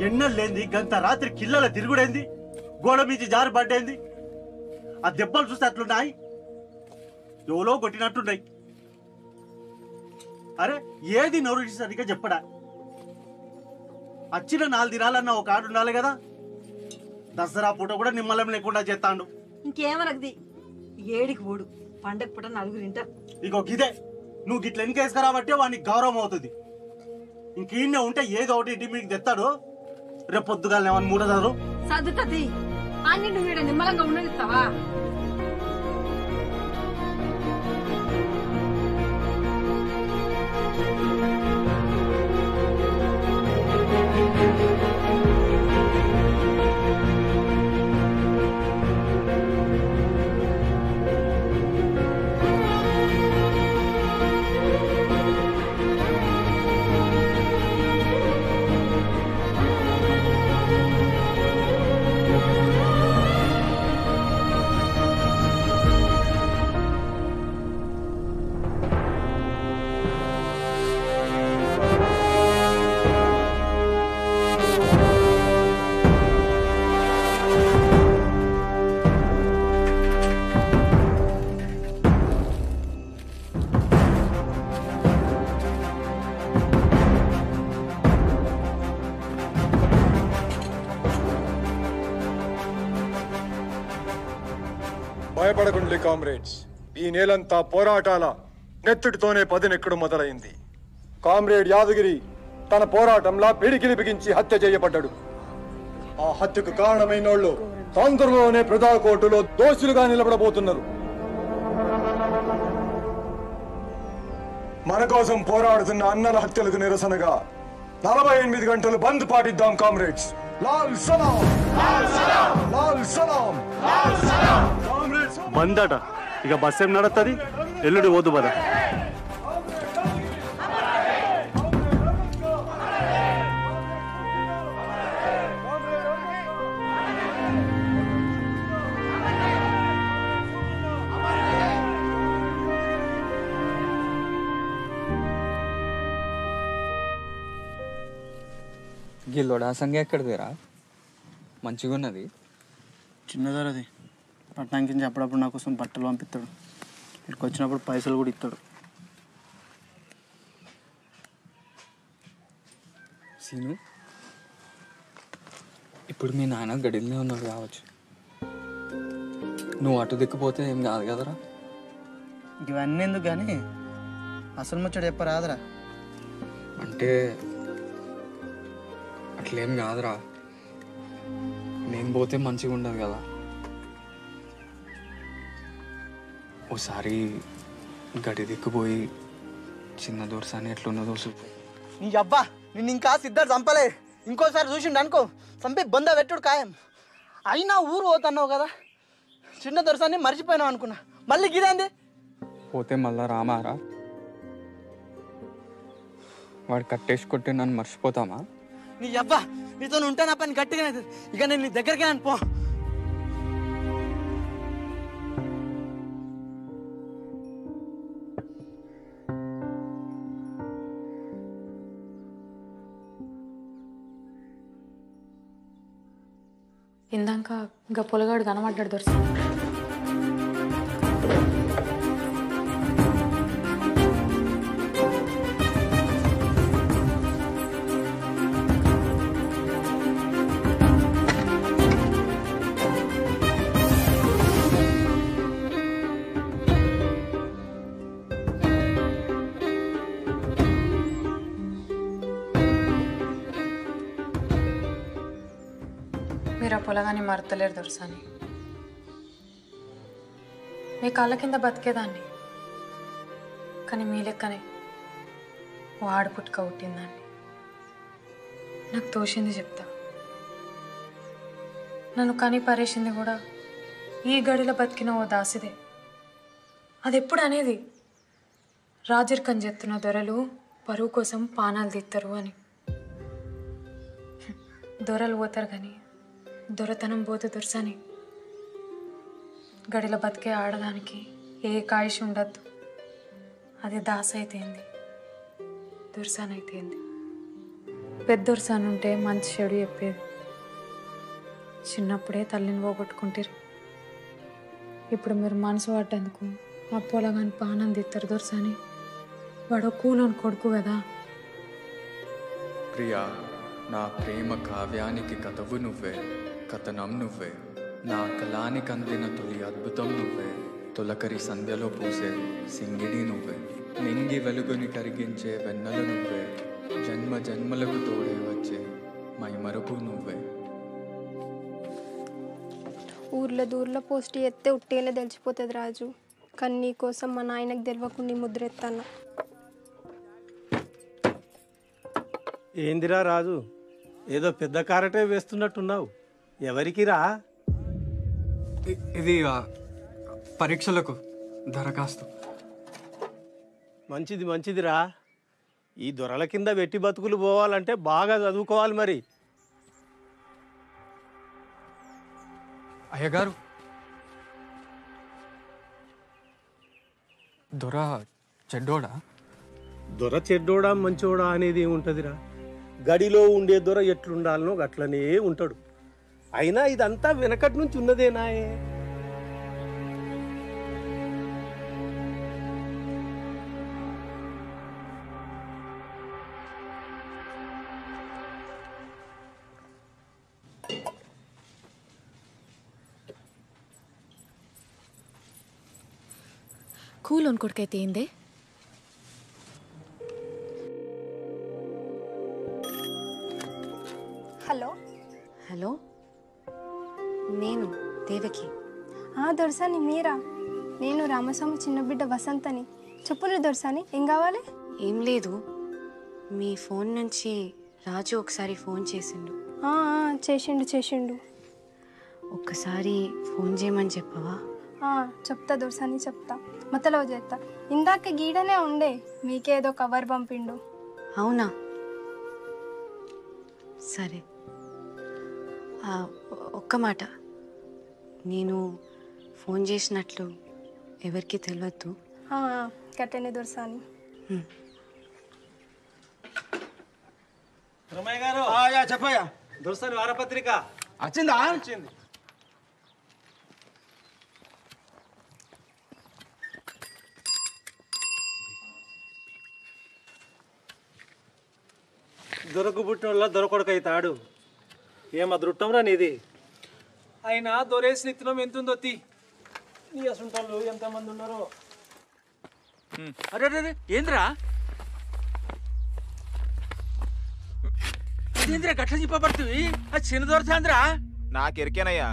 ఎన్నెళ్ళేంది గంత రాత్రి కిల్లల తిరుగుడేంది, గోడ మీది జారు పడ్డేంది, ఆ దెబ్బలు చూస్తే అట్లున్నాయి, ఎవలో కొట్టినట్టున్నాయి. అరే ఏది నోరు సరిగ్గా చెప్పడా? వచ్చిన 4 దినాలన్నా ఒక ఆడు ఉండాలి కదా. దసరా పూట కూడా నిమ్మలం లేకుండా చేస్తాడు. ఇంకేమనకది ఏడికి ఓడు పండగ పూట 4 ఇంటారు. ఇగో గిదే నువ్వు గిట్ల ఎన్కేసుకురాబట్టే వానికి గౌరవం అవుతుంది. ఇంకీన్నే ఉంటే ఏదో ఒకటి ఇంటి మీకు తెస్తాడు. రేపు పొద్దుగాల ఏమన్నా మూడదారు సర్దుతది అన్ని నువ్వు ఈడ నిమ్మలంగా ఉండనిస్తావా? భయపడకుండి కామ్రేడ్స్. ఈ నేలంతా పోరాటాల నెత్తుడితోనే పదినెక్కడు మొదలైంది. కామ్రేడ్ యాదగిరి తన పోరాటంలా పిడికిలి బిగించి హత్య చేయబడ్డాడు. ఆ హత్యకు కారణమైనోళ్ళు తొందరలోనే ప్రజా కోర్టులో దోషులుగా నిలబడబోతున్నారు. మన కోసం పోరాడుతున్న అన్నల హత్యలకు నిరసనగా 48 గంటలు బంద్ పాటిద్దాం కామ్రేడ్స్. లాల్ సలాం, లాల్ సలాం, లాల్ సలాం, లాల్ సలాం. బందట ఇక బస్ ఏం నడుస్తుంది, ఎల్లుడి పోదు బద. గిల్లోడా సంగ ఎక్కడిదిరా? మంచిగా ఉన్నది. చిన్నదరది పట్టణానికి అప్పుడప్పుడు నా కోసం బట్టలు పంపిస్తాడు. ఇక్కడికి వచ్చినప్పుడు పైసలు కూడా ఇస్తాడు. సీను, ఇప్పుడు మీ నాన్న గడిలోనే ఉన్నాడు కావచ్చు. నువ్వు అటు దిక్కుపోతే ఏం కాదు కదరా. ఇవన్నీ ఎందుకు కానీ అసలు ముచ్చడు చెప్పరాదురా. అంటే అట్లేం కాదురా, నేను పోతే మంచిగా ఉండదు కదా. ఓసారి గడి దిక్కుపోయి చిన్న దొరసాని ఎట్లున్నదో చూపు. నీ అబ్బా నిన్ను ఇంకా సిద్ధార్థ చంపలే. ఇంకోసారి చూసిండు అనుకో చంపి బొంద పెట్టుడు ఖాయం. అయినా ఊరు పోతున్నావు కదా, చిన్న దొరసాన్ని మర్చిపోయినావు అనుకున్నా. మళ్ళీ గిదేంది? పోతే మళ్ళా రామారా? వాడు కట్టేసి కొట్టి నన్ను మర్చిపోతామా? నీ అబ్బా నీతో ఉంటే నా పని గట్టిగానే అవుతుంది. ఇక నేను నీ దగ్గరికి పో. ఇందాక ఇంకా పొలగాడు కనబడ్డాడు దొరస. మీరు ఆ పొలగాన్ని మరతలేరు దొరసాని. మీ కాళ్ళ కింద బతికేదాన్ని, కానీ మీ లెక్కనే వాడు పుట్టుక పుట్టిందాన్ని. నాకు తోచింది చెప్తా. నన్ను కని పరేసింది కూడా ఈ గడిలో బతికిన ఓ దాసిదే. అది ఎప్పుడు అనేది రాజరికం చెప్తున్న దొరలు పరువు కోసం పానాలు తీస్తారు అని. దొరలు పోతారు కానీ దొరతనం పోతే దొరసాని. గడిలో బతికే ఆడదానికి ఏ కాయిష్ ఉండద్దు. అది దాస అయితేంది, దొరసాన్ అయితేంది. పెద్ద దొరసాన్ ఉంటే మంచి చెడు చెప్పేది. చిన్నప్పుడే తల్లిని పోగొట్టుకుంటారు. ఇప్పుడు మీరు మనసు పడ్డందుకు ఆ పొలగాని పానం తీస్తారు దొరసాని. వాడు కూలోని కొడుకు కదా. ప్రియా, నా ప్రేమ కావ్యానికి కథవు నువ్వే, కథనం నువ్వే. నా కళానికి అందిన తొలి అద్భుతం నువ్వే. తొలకరి సంధ్యలో పూసే సింగిడి నువ్వే. నింగి వెలుగుని కరిగించే వెన్నెల నువ్వే. జన్మ జన్మలకు తోడే వచ్చే మైమరుపు నువ్వే. ఊర్లో దూర్లో పోస్ట్ ఎత్తే ఉట్టేనే తెలిసిపోతుంది రాజు. కానీ నీ కోసం మా నాయనకు తెలియకుండా ముద్ర ఎత్తాను. ఏందిరా రాజు, ఏదో పెద్ద కారటే వేస్తున్నట్టున్నావు. ఎవరికి రా? ఇది పరీక్షలకు దరఖాస్తు. మంచిది మంచిదిరా. ఈ దొరల కింద వెట్టి బతుకులు పోవాలంటే బాగా చదువుకోవాలి మరి. అయ్యగారు, దొర చెడ్డోడా? దొర చెడ్డోడా మంచోడా అనేది ఏముంటుందిరా. గడిలో ఉండే దొర ఎట్లుండాలనో అట్లనే ఉంటాడు. అయినా ఇదంతా వెనకటి నుంచి ఉన్నదేనాయే. కూలోని కొడుకైతే ఏందే? హలో హలో, నేను దేవకి. దొరసాని మీరా? నేను రామస్వామి చిన్న బిడ్డ వసంతని. చెప్పులు దొరసాని, ఏం కావాలి? ఏం లేదు, మీ ఫోన్ నుంచి రాజు ఒకసారి ఫోన్ చేసిండు. చేసిండు. ఒక్కసారి ఫోన్ చేయమని చెప్పవా? చెప్తా దొరసాని, చెప్తా. మతలో చేస్తా. ఇందాక గీడనే ఉండే, మీకేదో కవర్ పంపిండు. అవునా, సరే. ఒక్క మాట, నేను ఫోన్ చేసినట్లు ఎవరికి తెలియద్దు. కట్టనే దొరసాని. రమయ్య గారు, చెప్పయ్యా. దొరసాని వారపత్రిక వచ్చిందా? వచ్చింది. దొరకు పుట్టిన దొరకొడకైతాడు. ఏం అదృష్టంరా నీది. అయినా దొరేసిన ఇత్తనం ఎంతుందో తీ. నీ అసుంటోళ్ళు ఎంతమంది ఉన్నారో. అరే అరే ఏంద్రా ఇదేంద్రా గట్ల చెప్పబడుతుంది అది చిన్న దొరసాంద్రా నాకెరికేనయ్యా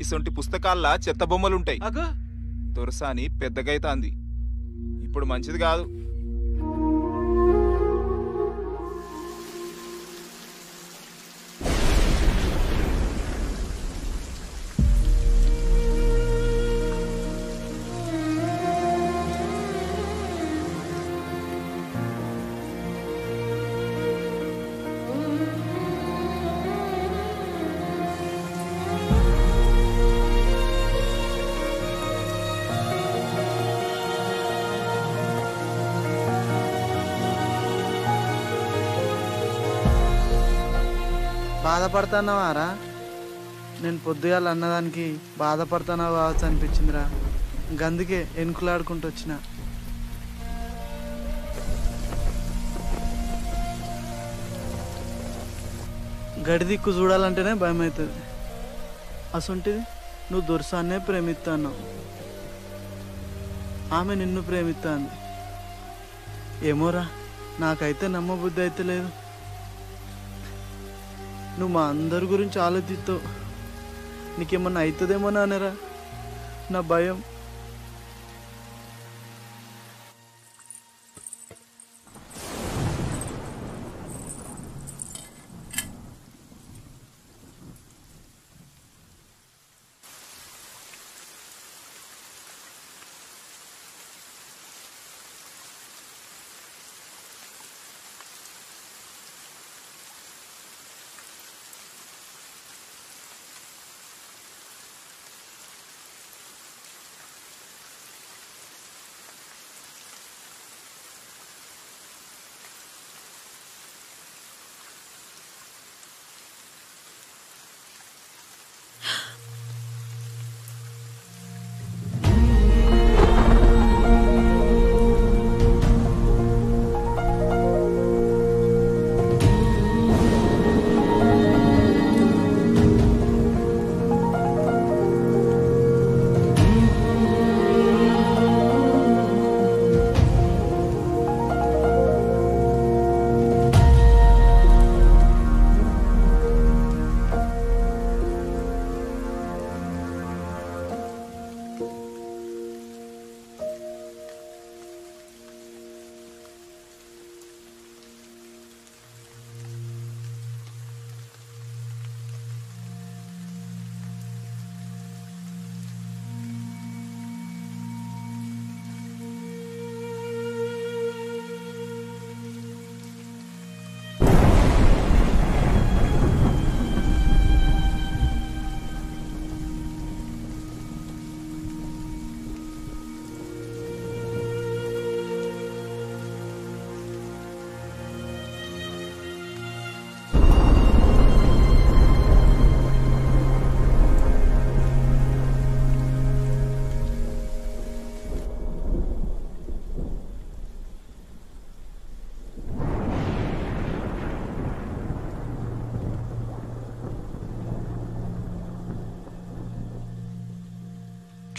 ఇసొంటి పుస్తకాల్లో చెత్త బొమ్మలుంటాయి అగో దొరసాని పెద్దగైతాంది ఇప్పుడు మంచిది కాదు. బాధపడుతున్నావారా? నేను పొద్దుగాల అన్నదానికి బాధపడుతున్నావు కావచ్చు అనిపించిందిరా. గందుకే ఎనుకులాడుకుంటూ వచ్చిన. గడి దిక్కు చూడాలంటేనే భయం అవుతుంది. అసొంటిది నువ్వు దొరసాన్నే ప్రేమిస్తున్నావు, ఆమె నిన్ను ప్రేమిస్తాంది. ఏమోరా, నాకైతే నమ్మబుద్ధి అయితే లేదు. నువ్వు మా అందరి గురించి ఆలోచిస్తావు, నీకేమన్నా అవుతుందేమో నానేరా నా భయం.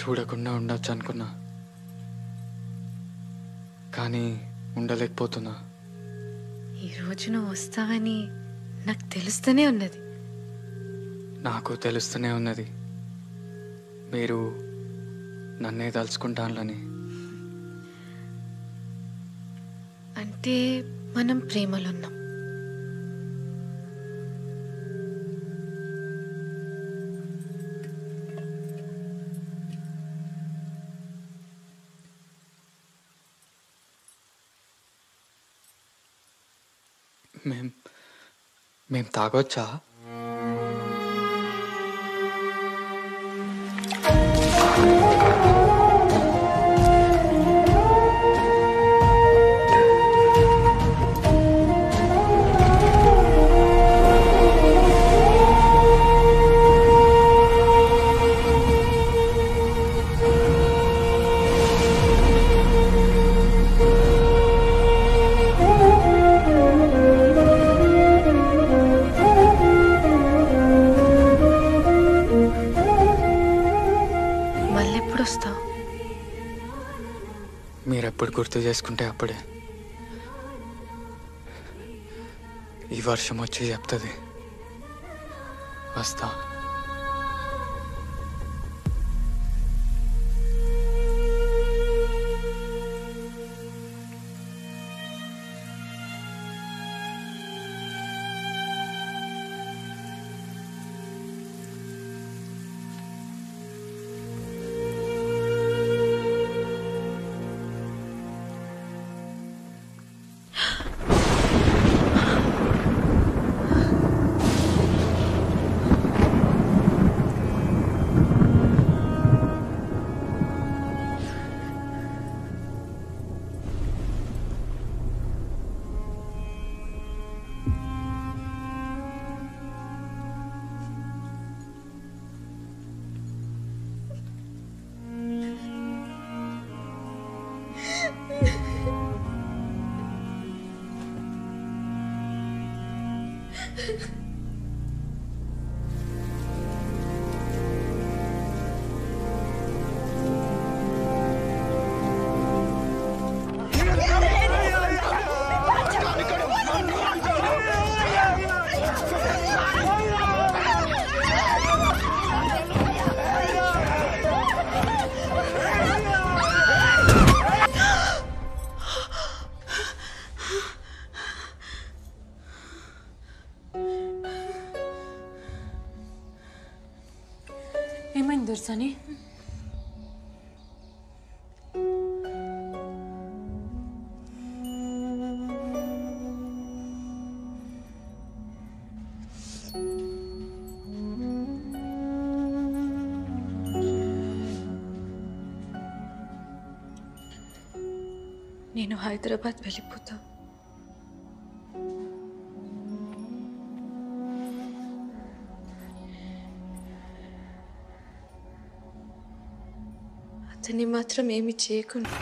చూడకుండా ఉండొచ్చు అనుకున్నా, కానీ ఉండలేకపోతున్నా. ఈరోజు నువ్వు వస్తావని నాకు తెలుస్తూనే ఉన్నది. నాకు తెలుస్తూనే ఉన్నది మీరు నన్నే తలుచుకుంటానని. అంటే మనం ప్రేమలో ఉన్నాం. మేం తాగొచ్చా? గుర్తు చేసుకుంటే అప్పుడే ఈ వర్షం వచ్చి చెప్తుంది వస్తా. ఏమైంది దొర్సాని? నేను హైదరాబాద్ వెళ్ళిపోతా. అతన్ని మాత్రం ఏమి చేయకుండా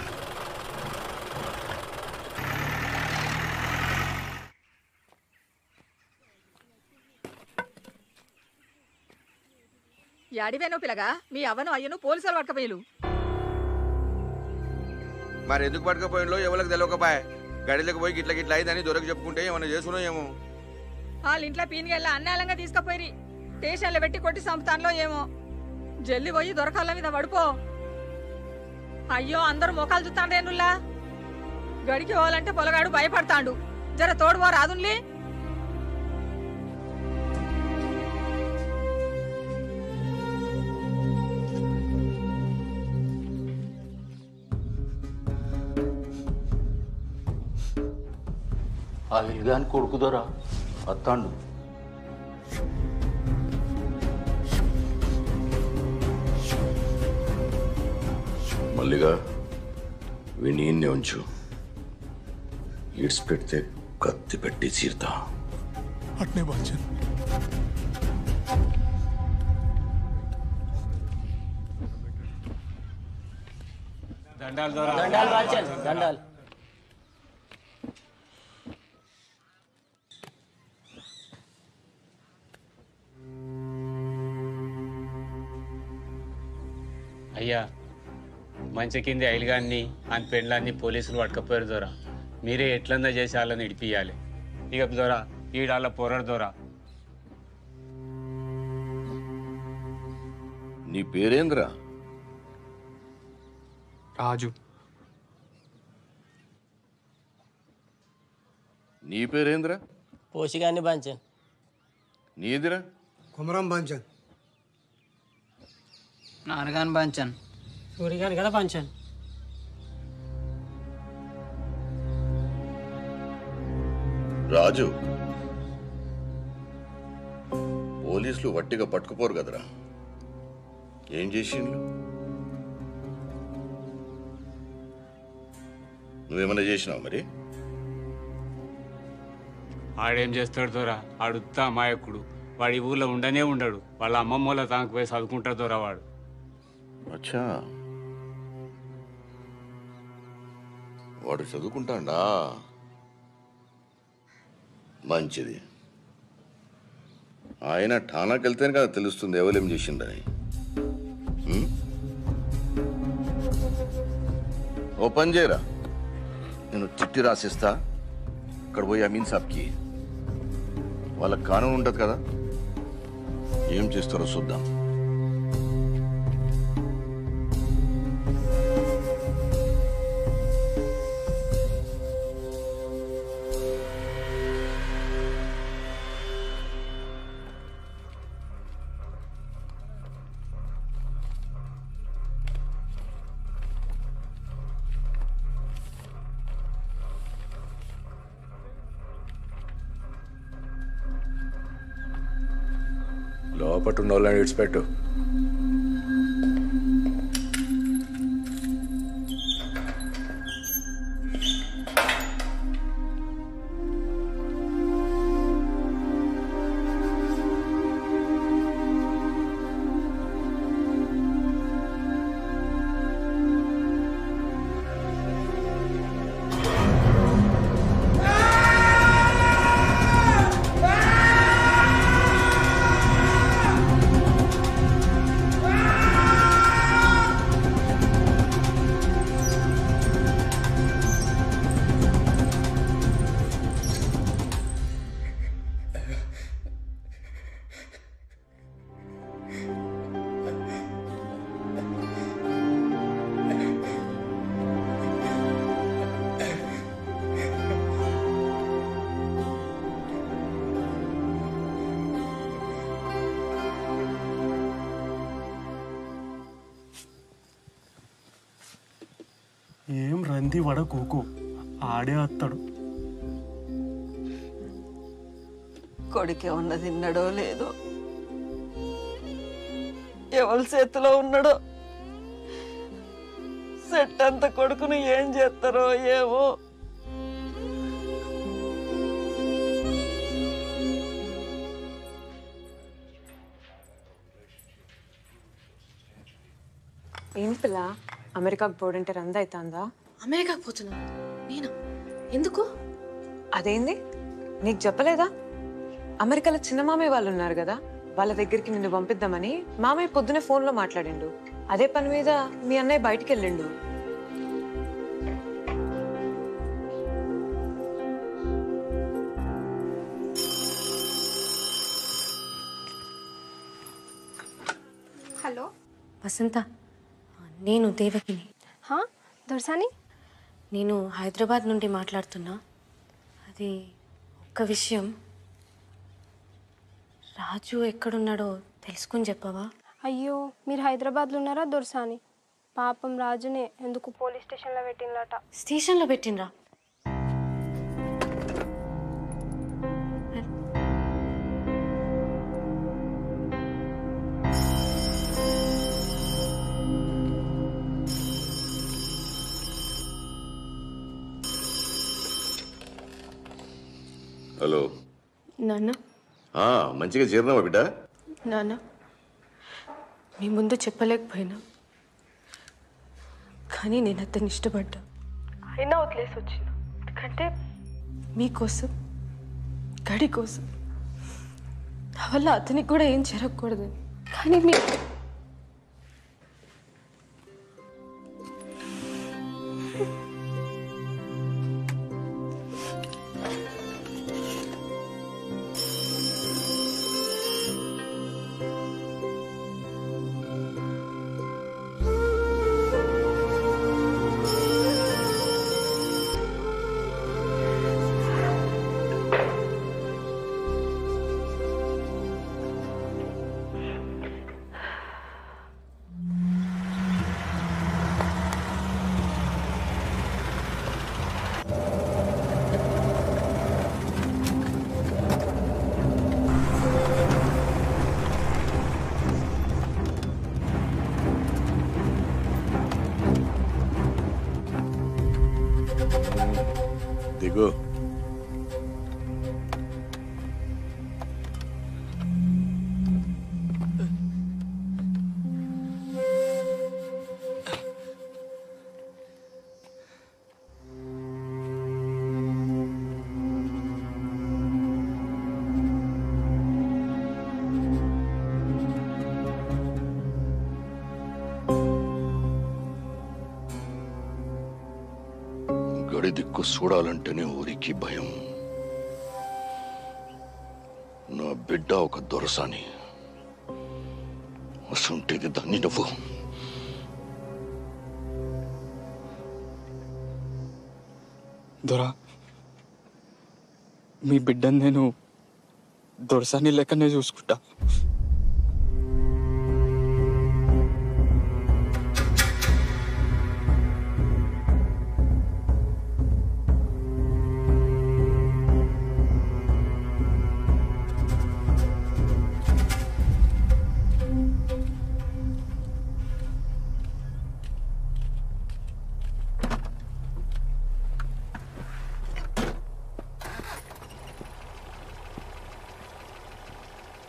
యాడివేనో పిల్లగా మీ అవ్వను అయ్యను పోలీసులు పట్టకపోయారు. మరి ఎందుకు పట్టుకపోయినలో ఎవరికి తెలియకపోయా. గడిలోకి పోయి గిట్ల గిట్ల అయిందని దొరికి చెప్పుకుంటే ఏమన్నా చేసుకున్నాం ఏమో. వాళ్ళ ఇంట్లో పీనిగెళ్ళ అన్నాలంగా తీసుకుపోయి స్టేషన్లో పెట్టి కొట్టి సంపుతాన్లో ఏమో. జల్లి పోయి దొరకాల మీద పడిపో. అయ్యో అందరూ మోకాలు చూస్తాండేనుల్లా. గడికి పోవాలంటే పొలగాడు భయపడతాండు. జర తోడు పో రాదున్లీ. ఆ ఇల్గాని కొడుకుదోరా వస్తాండు. మల్లిగా వినీన్నే ఉంచు. ఈడ్స్ పెడితే కత్తి పెట్టి చీరుతా. అట్నే బాంచన్. దండాలు దొరా. దండాలు బాంచన్ దండాలు. అయ్యా మంచి కింది ఐలుగాన్ని అని పెండ్లాన్ని పోలీసులు పట్టుకపోయారు దొరా. మీరే ఎట్లన్నా చేసి వాళ్ళని ఇడిపియాలి. ఇక దొరా ఈడాళ్ళ పోరాడు దొరా. నీ పేరేంద్రా? రాజు. నీ పేరేంద్రా? పోషిగాన్ని బాంచన్. నీదిరా? కుమరం బాంచన్. నాన్నగాని బాంచన్. సూరిగాని కదా బాంచన్. రాజు, పోలీసులు వట్టిగా పట్టుకుపోరు కదరా. ఏం చేసిండ్రు? నువ్వేమన్నా చేసినావు మరి? ఆడేం చేస్తాడు దొరా. ఆడుతా అమాయకుడు. వాడి ఊళ్ళో ఉండనే ఉండడు. వాళ్ళ అమ్మమ్మ వాళ్ళ తానికి పోయి చదువుకుంటాడు దొరా వాడు. అచ్చా, వాడు చదువుకుంటాడా? మంచిది. ఆయన ఠానాకి వెళ్తేనే కదా తెలుస్తుంది ఎవరేం చేసిండని. ఓ పని చేయరా, నేను చిట్టి రాసిస్తా, అక్కడ పోయి అమీన్ సాబ్కి వాళ్ళకి కానూన్ ఉంటుంది కదా, ఏం చేస్తారో చూద్దాం. లోపట్టున్న వాళ్ళని విడిచిపెట్టు. ఏం రంది వడ కూకు ఆడే వస్తాడు. కొడుకే ఉన్న తిన్నాడో లేదో, ఎవరి చేతిలో ఉన్నాడో, సెట్ అంత కొడుకును ఏం చేస్తారో ఏమో. ఏం పిల్ల అమెరికాకు పోడంటే రంద అవుతుందా? అమెరికాకు పోతున్నా నేనా? ఎందుకు? అదేంది నీకు చెప్పలేదా? అమెరికాలో చిన్న మామయ్య వాళ్ళు ఉన్నారు కదా, వాళ్ళ దగ్గరికి నిన్ను పంపిద్దామని మామయ్య పొద్దునే ఫోన్లో మాట్లాడిండు. అదే పని మీద మీ అన్నయ్య బయటికి వెళ్ళిండు. హలో వసంత, నేను దేవకిని. దొరసాని, నేను హైదరాబాద్ నుండి మాట్లాడుతున్నా. అది ఒక్క విషయం, రాజు ఎక్కడున్నాడో తెలుసుకుని చెప్పవా? అయ్యో మీరు హైదరాబాద్లో ఉన్నారా దొరసాని? పాపం రాజునే ఎందుకు పోలీస్ స్టేషన్లో పెట్టినట. స్టేషన్లో పెట్టినరా? హలో నాన్న. మంచిగా చేరినావా బిడ్డ? నాన్న, మీ ముందు చెప్పలేకపోయినా, కానీ నేను అతన్ని ఇష్టపడ్డా. అయినా వదిలేసి వచ్చిన, ఎందుకంటే మీకోసం, గడి కోసం, నా వల్ల అతనికి కూడా ఏం జరగకూడదు. కానీ మీ ఒక్కడి దిక్కు చూడాలంటేనే ఊరికి భయం. నా బిడ్డ ఒక దొరసాని, అసంటిది దాన్ని నువ్వు. దొరా, మీ బిడ్డని నేను దొరసాని లెక్కనే చూసుకుంటా.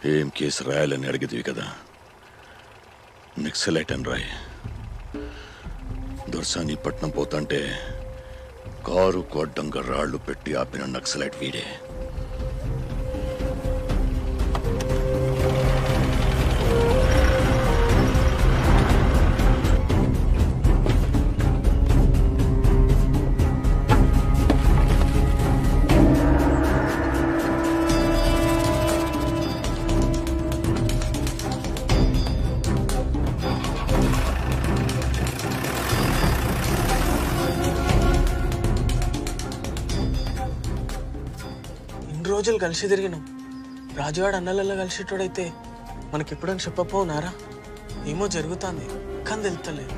ఏం కేసు రాయాలని అడిగిదివి కదా, నక్సలైట్ అని రాయి. దొరసాని పట్నం పోతాంటే కారు కొడ్డంగా రాళ్లు పెట్టి ఆపిన నక్సలైట్ వీడే. రోజులు కలిసి తిరిగినాం. రాజువాడు అన్నలలో కలిసేటోడైతే మనకి ఎప్పుడని చెప్పపోనారా? ఏమో జరుగుతుంది కానీ తెలుస్తలేదు.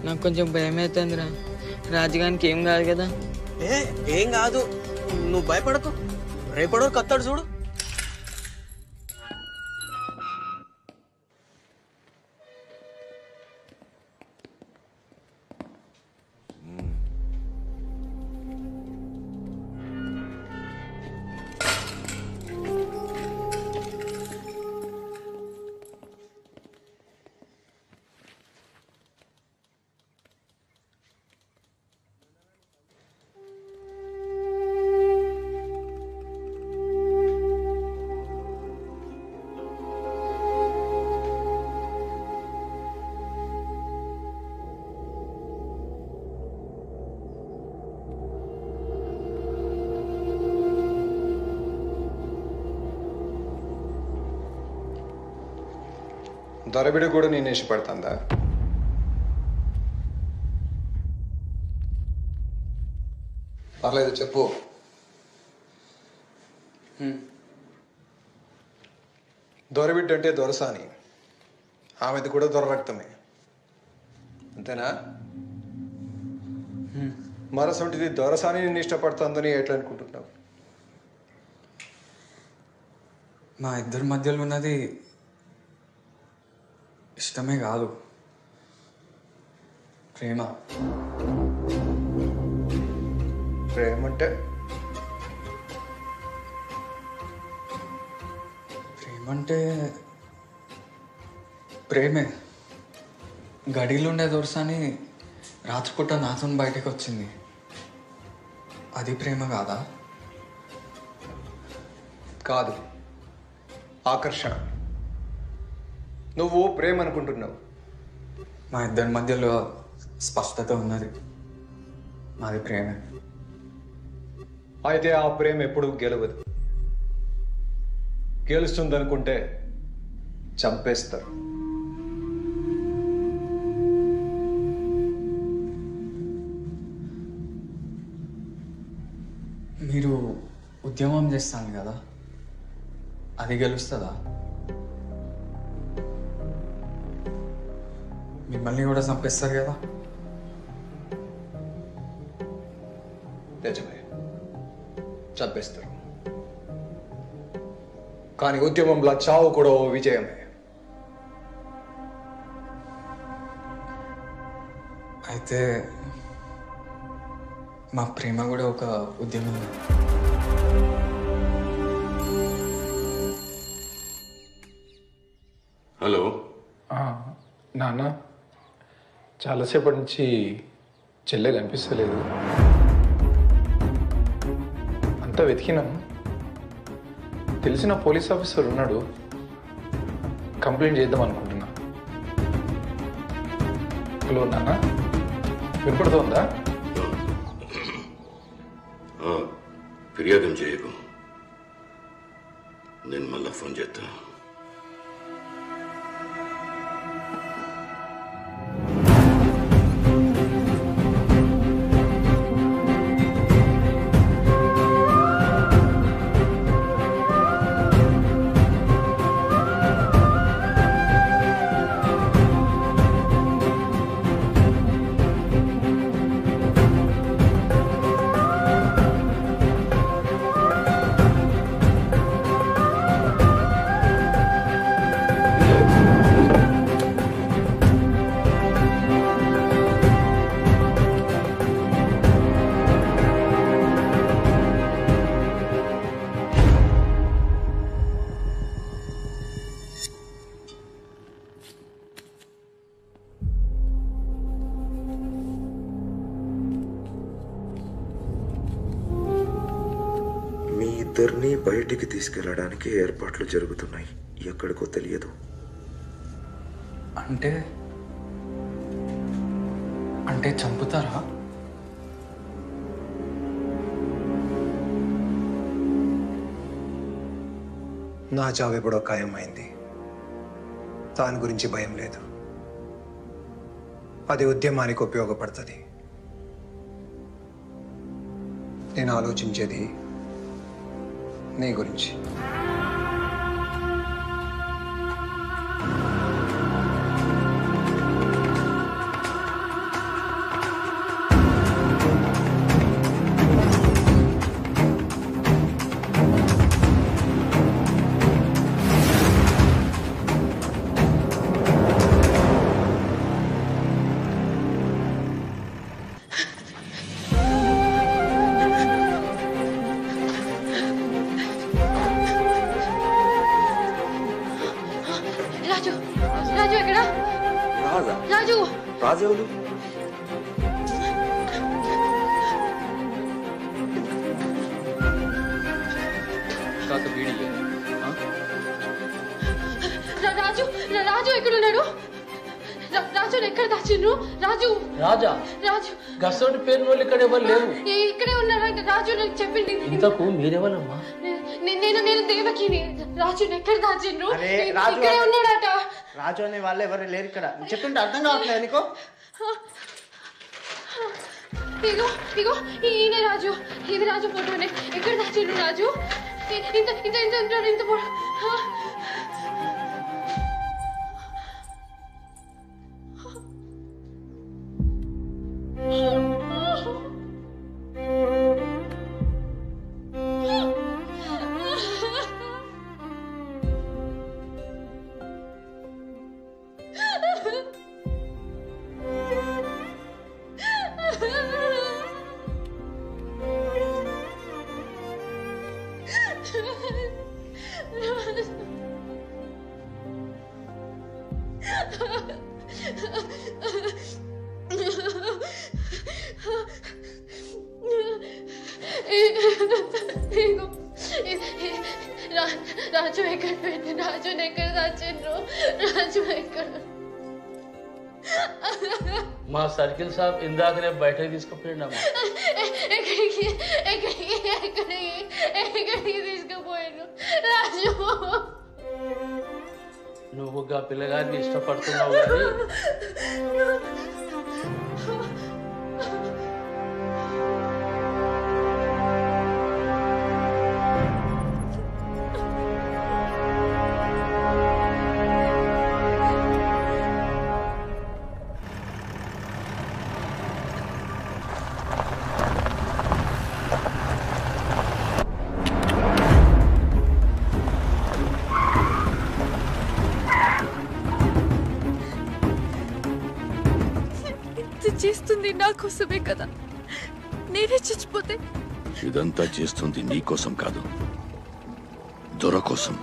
నాకు కొంచెం భయం అవుతుందిరా. రాజుగానికి ఏం కాదు కదా? ఏం కాదు, నువ్వు భయపడకు. రేపడో కత్తాడు చూడు. దొరబిడ కూడా నేను ఇష్టపడుతుందా? పర్లేదు చెప్పు. దొరబిడ్డ అంటే దొరసాని, ఆమెది కూడా దొర రక్తమే, అంతేనా? మరసొంటిది దొరసాని నిన్ను ఇష్టపడుతుందని ఎట్లా అనుకుంటున్నావు? మా ఇద్దరి మధ్యలో ఉన్నది ఇష్టమే కాదు, ప్రేమ. ప్రేమ అంటే ప్రేమే. గడిలో ఉండే దొరసాని రాత్రిపూట నాతో బయటకు వచ్చింది. అది ప్రేమ కాదా? కాదు, ఆకర్షణ. నువ్వు ప్రేమ అనుకుంటున్నావు. మా ఇద్దరి మధ్యలో స్పష్టత ఉన్నది, మాది ప్రేమే. అయితే ఆ ప్రేమ ఎప్పుడు గెలవదు. గెలుస్తుందనుకుంటే చంపేస్తారు. మీరు ఉద్యమం చేస్తాను కదా, అది గెలుస్తుందా? మిమ్మల్ని కూడా చంపేస్తారు కదా? నిజమే, చంపేస్తారు. కానీ ఉద్యమంలో చావు కూడా ఓ విజయమే. అయితే మా ప్రేమ కూడా ఒక ఉద్యమం. హలో నాన్న, చాలాసేపటి నుంచి చెల్లె కనిపిస్తలేదు. అంతా వెతికినాం. తెలిసిన పోలీస్ ఆఫీసర్ ఉన్నాడు, కంప్లైంట్ చేద్దాం అనుకుంటున్నా. హలో నాన్న, వినపడుతోందా? ఫిర్యాదు చేయకు. నేను మళ్ళా ఫోన్ చేస్తా. ఇద్దరిని బయటికి తీసుకెళ్ళడానికి ఏర్పాట్లు జరుగుతున్నాయి. ఎక్కడికో తెలియదు. అంటే చంపుతారా? నా చావు ఎప్పుడో ఖాయమైంది. దాని గురించి భయం లేదు. అది ఉద్యమానికి ఉపయోగపడుతుంది. నేను ఆలోచించేది నీ గురించి. రాజేవులు రాజు రాజు ఎక్కడున్నాడు? రాజు ఎక్కడ దాచిండ్రు? రాజు రాజా రాజు గసోటి పేరు వాళ్ళు ఇక్కడ ఎవరు లేరు. ఇక్కడే ఉన్నాడు రాజు. నాకు చెప్పింది. ఇంతకు మీరెవరమ్మా? నేను దేవకిని. రాజు ఎక్కడ దాచిండ్రు? రాజు ఇక్కడే ఉన్నాడట. రాజు అనే వాళ్ళు ఎవరు లేరు ఇక్కడ. చెప్తుంటే అర్థం కావట్లేదు నీకు? ఇగో ఇగో ఈయన రాజు. ఇది రాజు ఫోటోనే. ఎక్కడ దాచిండ్రు రాజు? ఇంత ఇంత ఇంత ఉంటాడు. ఇంత రాజు ఎక్కడ పెట్టి? రాజు ఎక్కడ దాచిండ్రు? రాజు ఎక్కడ? మా సర్కిల్ సాబ్ ఇందాకనే బయటకు తీసుకుపోయిండమ్మా. ఎక్కడికి ఎక్కడికి ఎక్కడికి ఎక్కడికి తీసుకుపోయాను రాజు? నువ్వు గా పిల్లగారిని ఇష్టపడుతున్నావు కానీ చేస్తుంది నా కోసమే కదా. నేనే చచ్చిపోతే ఇదంతా చేస్తుంది నీ కోసం కాదు, దొర కోసం.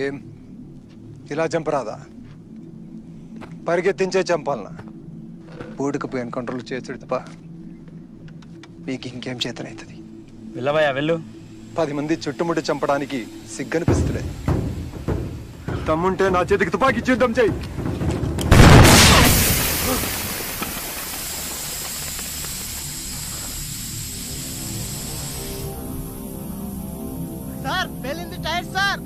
ఏం ఇలా చంపరాదా? పరిగెత్తించే చంపాలనా? బోర్డుకు పోయిన కంట్రోల్ చేతుడు తప్ప మీకు ఇంకేం చేతనవుతుంది? వెళ్ళవయ్యా వెళ్ళు. 10 మంది చుట్టుముట్టు చంపడానికి సిగ్గనిపిస్తులే. తమ్ముంటే నా చేతికి తుపాకీ యుద్ధం చెయ్యి. సార్ పేలింది టైర్ సార్.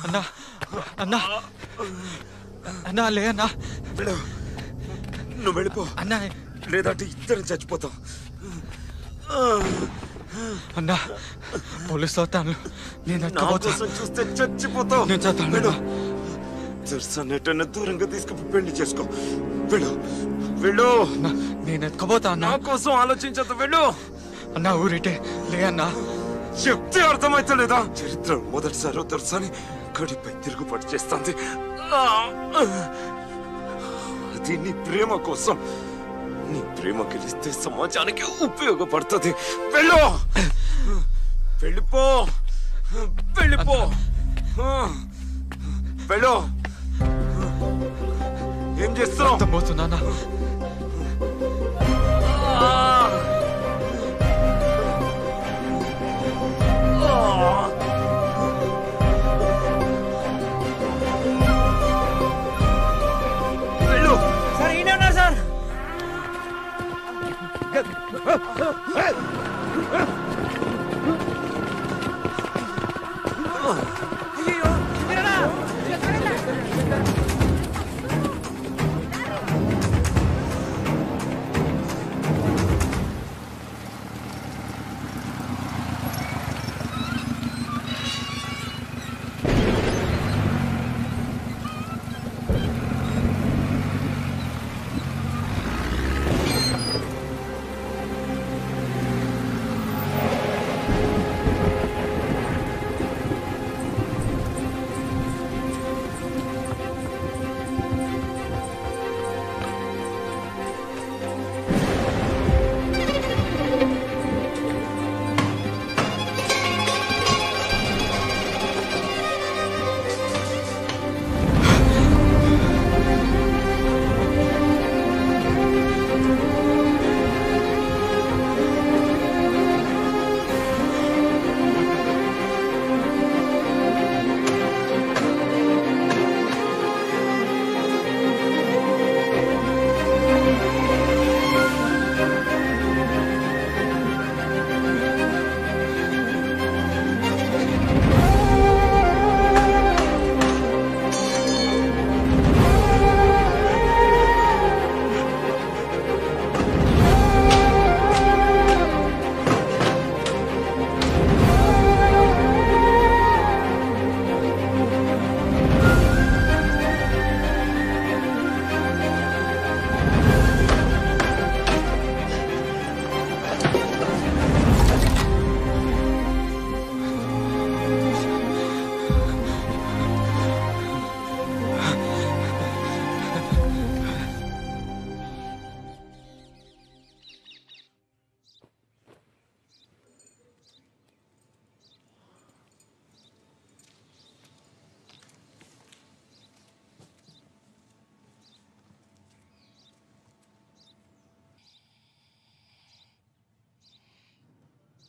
అన్నా అన్నా అన్నా లే అన్నా. నువ్వు వెళ్ళిపో అన్నా, లేదంటే ఇద్దరం చచ్చిపోతాం. అన్నా పోలీసు వస్తాను. నేను నా కోసం చూస్తే చచ్చిపోతావు. నేను చస్తాను. దర్శన్ ఎటన్నా దూరంగా తీసుకుని పెళ్లి చేసుకో. వెళ్ళు వెళ్ళు. నేను ఎత్తుకోపోతా అన్నా. నా కోసం ఆలోచించద్దు, వెళ్ళు. అన్నా ఊరిటే లే అన్నా. చెప్తే అర్థమైతలేదా? చరిత్ర మొదటిసారి దర్శని గడిపై తిరుగుబాటు చేస్తుంది. అది నీ ప్రేమ కోసం. నీ ప్రేమ గెలిస్తే సమాజానికి ఉపయోగపడుతుంది. వెళ్ళు, వెళ్ళిపో, వెళ్ళిపో, వెళ్ళు. ఏం చేస్తున్నావు? పోతున్నా. వెళ్ళు. సార్ ఈయన ఉన్నారు సార్.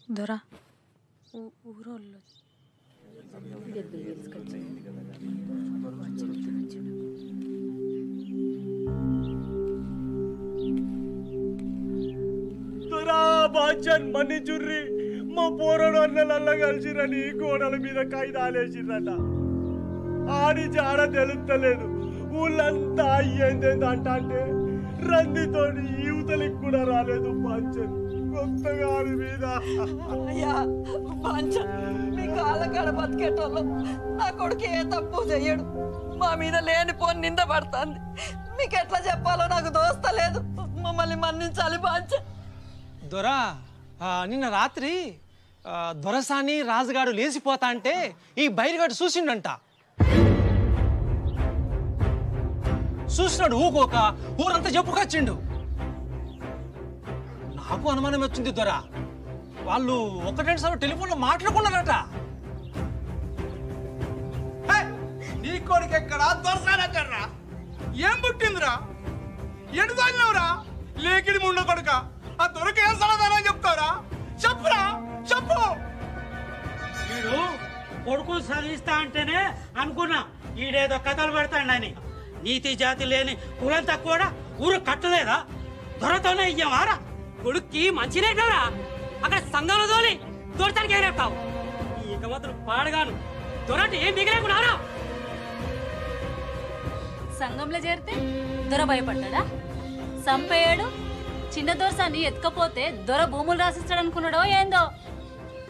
దొరా ఊరోళ్ళు బాచన్ మన్నిచుర్రి మా పోరడు అన్నలల్లా కలిసిరని గోడల మీద కాయిదాలేసిరట ఆడి జాడ తెలుస్తలేదు ఊళ్ళంతా అయ్యేందేందంట అంటే రందితోని యువతలికి కూడా రాలేదు బాచన్ కొత్తగా ఆడి మీద అయ్యా మీ కాళ్ళ కాడ బతికేటోళ్ళు నా కొడుకు ఏ తప్పు చెయ్యడు మా మీద లేనిపోని నింద పడుతుంది మీకు ఎట్లా చెప్పాలో నాకు దోస్తలేదు మమ్మల్ని మన్నించాలి బాంచ దొరా నిన్న రాత్రి దొరసాని రాజుగాడు లేచిపోతా అంటే ఈ బైరుగాడు చూసిండంట. చూసినాడు ఊకోక ఊరంతా చెప్పుకొచ్చిండు. నాకు అనుమానం వచ్చింది దొరా, వాళ్ళు ఒకటేంటి సార్ టెలిఫోన్లో మాట్లాడుకున్నారట. నీ కొడుకు ఎక్కడా దొరసానక్కడ్రా ఏం పుట్టిందిరా ఎటు తాగినవురా లేకిడి ముండ కొడుక ఆ దొరక ఏం సమాధానం చెప్తావురా చెప్పురా చెప్పు. వీడు కొడుకు చదివిస్తా అంటేనే అనుకున్నా ఈడేదో కథలు పెడతాడని. నీతి జాతి లేని కులం తక్కువ ఊరు కట్టలేదా? దొరతోనే ఇయ్యమారా కొడుక్కి మంచినేటరా అక్కడ సంఘంలో తోలి దొరతానికి ఏం చెప్తావు? ఇక మాత్రం పాడగాను దొరటి ఏం మిగిలేకున్నారా? సంఘంలో చేరితే దొర భయపడ్డా? సంపేయడు చిన్న దొరసాన్ని ఎత్తుకపోతే దొర భూములు రాసిస్తాడు అనుకున్నాడో ఏందో.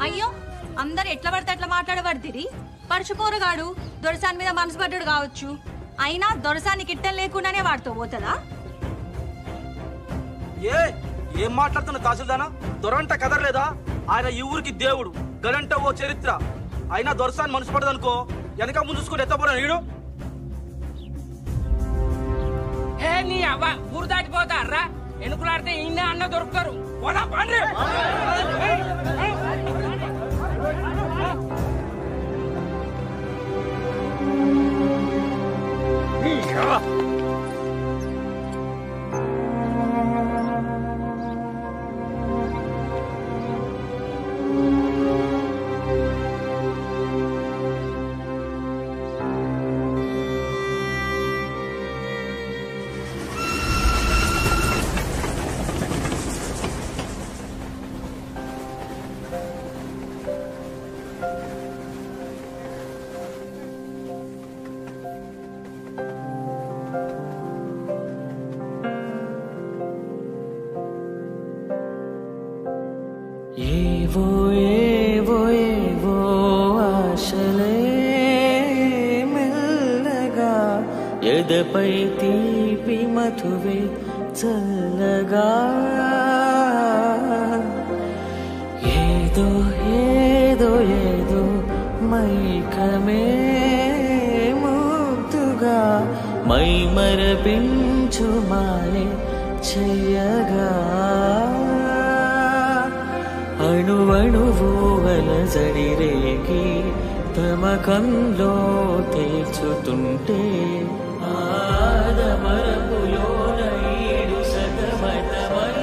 అయ్యో అందరు ఎట్లా పడితే అట్లా మాట్లాడబడితిరి. పరుచుకోరగాడు దొరసాని మీద మనసు పడ్డాడు కావచ్చు, అయినా దొరసాని కిట్టం లేకుండానే వాడితో పోతుందా? ఏం మాట్లాడుతున్న తహసీల్దానా? దొరంట కదర్లేదా? ఆయన ఈ ఊరికి దేవుడు, గడంట ఓ చరిత్ర. అయినా దొరసాని మనసు పడదనుకో వెనక ముందు చూసుకుని ఎత్తపోరా నీడు. హే నీ అవ్వ ఊరు దాటిపోతారా? ఎనుకులాడితే ఇన్న అన్న దొరుకుతారు. ఏవో ఏవో ఏవో ఆశలే మెల్లగా ఎదపై తీపి మధువే చల్లగా ఏదో ఏదో ఏదో మైకమే ముద్దుగా మై మరపించు మాయే చెయ్యగా అణువణువు అలజడి రేగి తమకంలో తేల్చుతుంటే ఆదమరపులోన ఈడు సగమతమై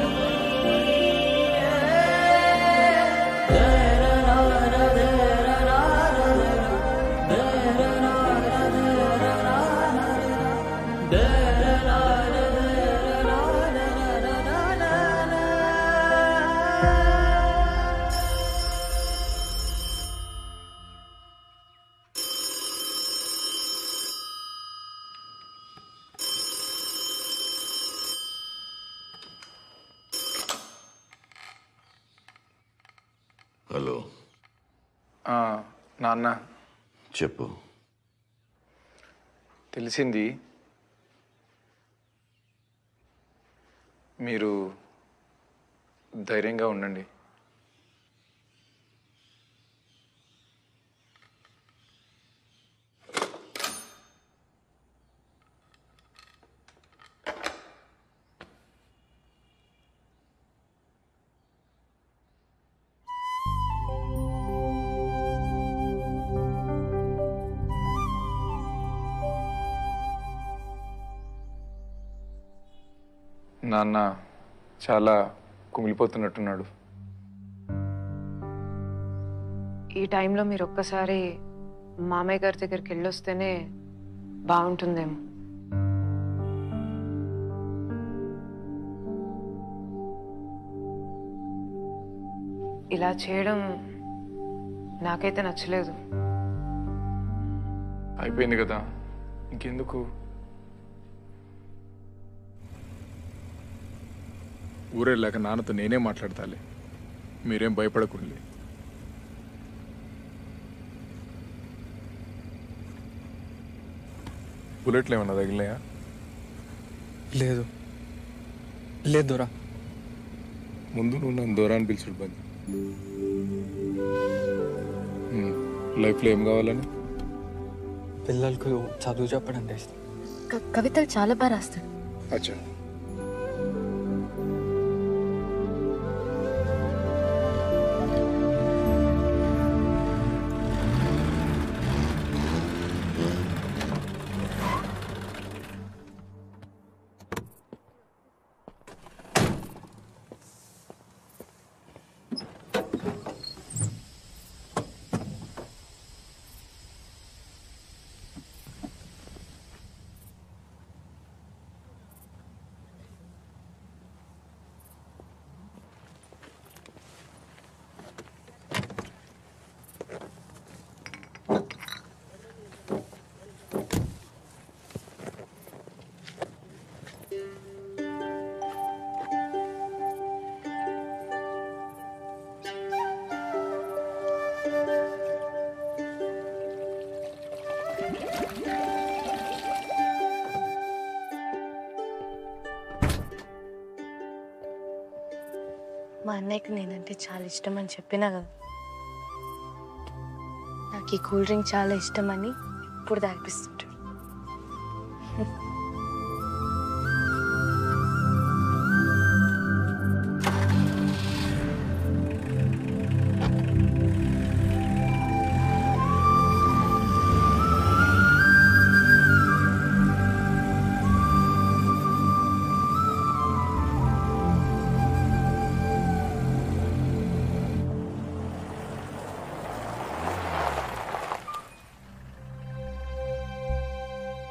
హలో నాన్న చెప్పు. తెలిసింది, మీరు ధైర్యంగా ఉండండి. నాన్న చాలా కుమిలిపోతున్నట్టున్నాడు. ఈ టైంలో మీరు ఒక్కసారి మామయ్య గారి దగ్గరికి వెళ్ళొస్తేనే బాగుంటుందేమో. ఇలా చేయడం నాకైతే నచ్చలేదు. అయిపోయింది కదా, ఇంకెందుకు? ఊరెళ్ళాక నాన్నతో నేనే మాట్లాడతాలే, మీరేం భయపడకుండి. బుల్లెట్లు ఏమన్నా తగిలినాయా? లేదు లేదు దొరా. ముందు నువ్వు నన్ను దూరా అని పిలుచుడు బంద్. లైఫ్లో ఏం కావాలని? పిల్లలకు చదువు చెప్పడం చేస్తాం. కవితలు చాలా బాగా రాస్తాడు. అచ్చా, మా అన్నయ్యకి నేనంటే చాలా ఇష్టం అని చెప్పినా కదా. నాకు ఈ కూల్ డ్రింక్ చాలా ఇష్టం అని ఇప్పుడు తాగిపిస్తుంటాడు.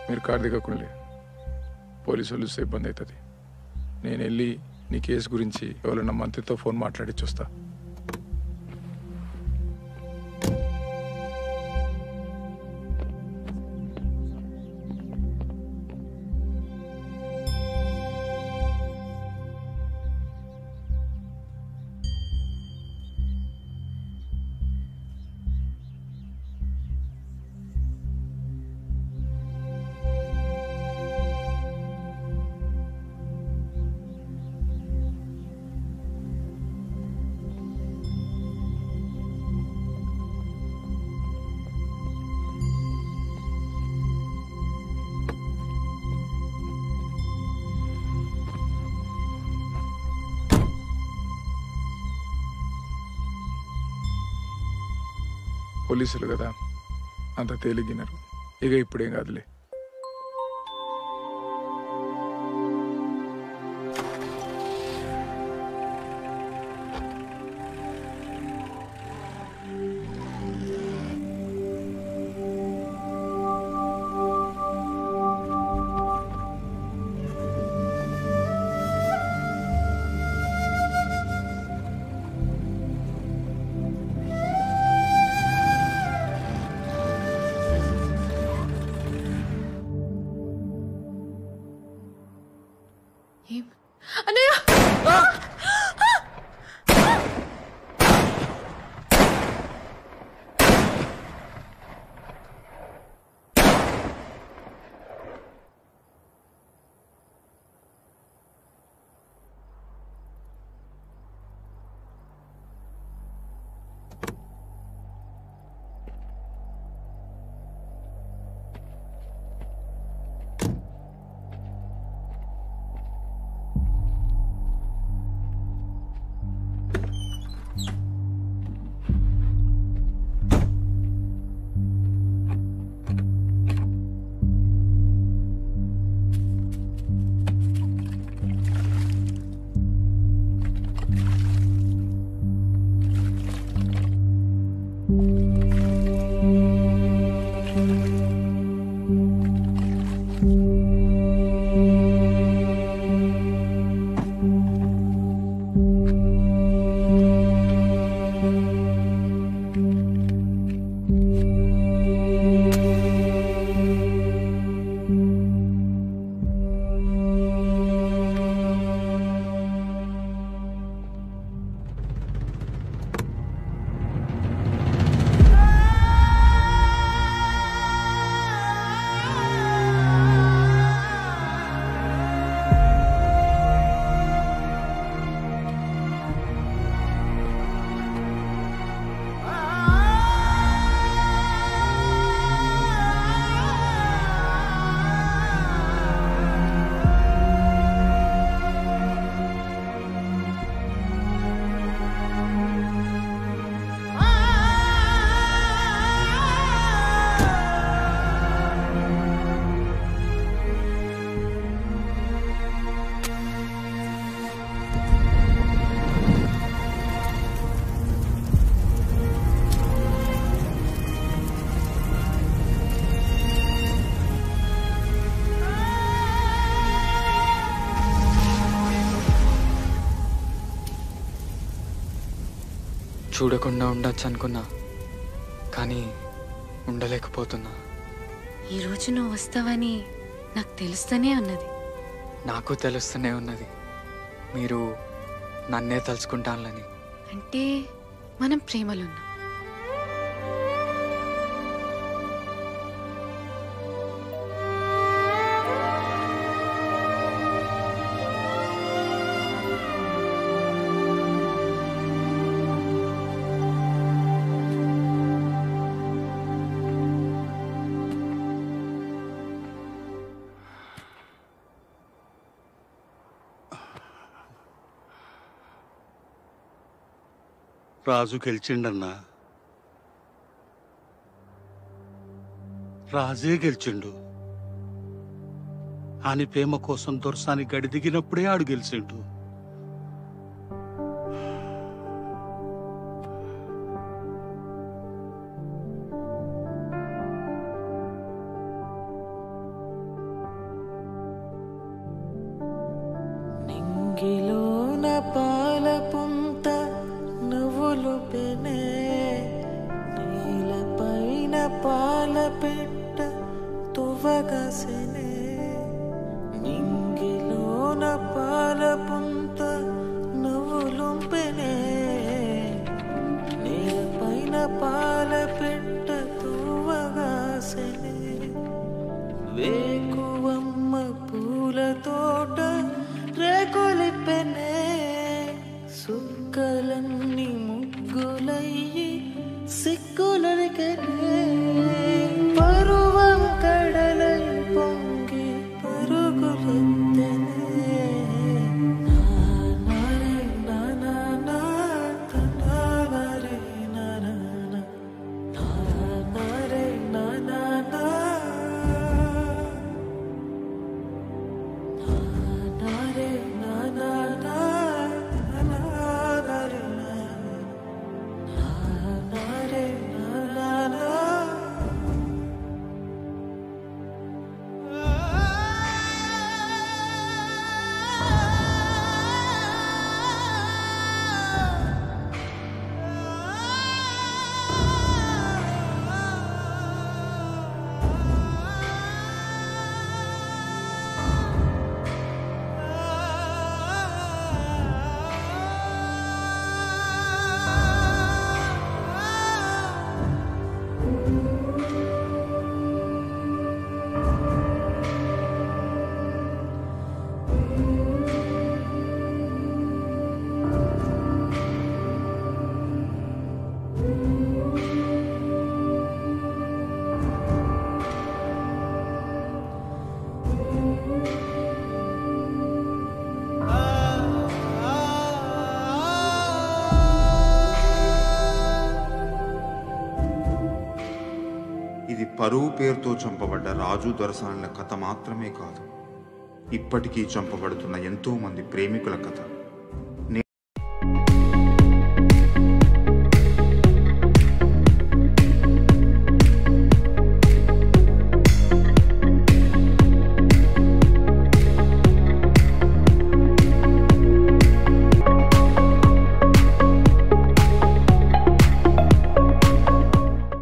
మీరు కారు దిగకుండే, పోలీసు వాళ్ళు చూస్తే ఇబ్బంది అవుతుంది. నేను వెళ్ళి నీ కేసు గురించి ఎవరైనా మంత్రితో ఫోన్ మాట్లాడి చూస్తా. పోలీసులు కదా, అంత తేలిగినారు. ఇక ఇప్పుడేం కాదులే. చూడకుండా ఉండొచ్చు అనుకున్నా, కానీ ఉండలేకపోతున్నా. ఈరోజు నువ్వు వస్తావని నాకు తెలుస్తూనే ఉన్నది. నాకు తెలుస్తూనే ఉన్నది మీరు నన్నే తలుచుకుంటానులని. అంటే మనం ప్రేమలో ఉన్నాం. రాజు గెలిచిండన్నా. రాజే గెలిచిండు. అని ప్రేమ కోసం దొరసాని గడి దిగినప్పుడే ఆడు గెలిచిండు. నింగిలోన పాల పుంత నువ్వులు పెనే, నీలపైన పాల పెట్ట తువ్వగసెనే. నింగిలోన పాల పుంత నువ్వులు పెనే, నీలపైన పాల పెట్ట తువ్వగసెనే. వేకువమ్మ పూల తోట రేకులిపెనే, సుక్కలన్నీ ముగ్గులయ్యి సిక్కులరికెనే. పరువం కడలై పొంగి పరుగులెత్తెనే. నానరే నానా తనారే నానా, నానరే నానా నానరే నానా. ఇది పరువు పేరుతో చంపబడ్డ రాజు దొరసానుల కథ మాత్రమే కాదు, ఇప్పటికీ చంపబడుతున్న ఎంతో మంది ప్రేమికుల కథ.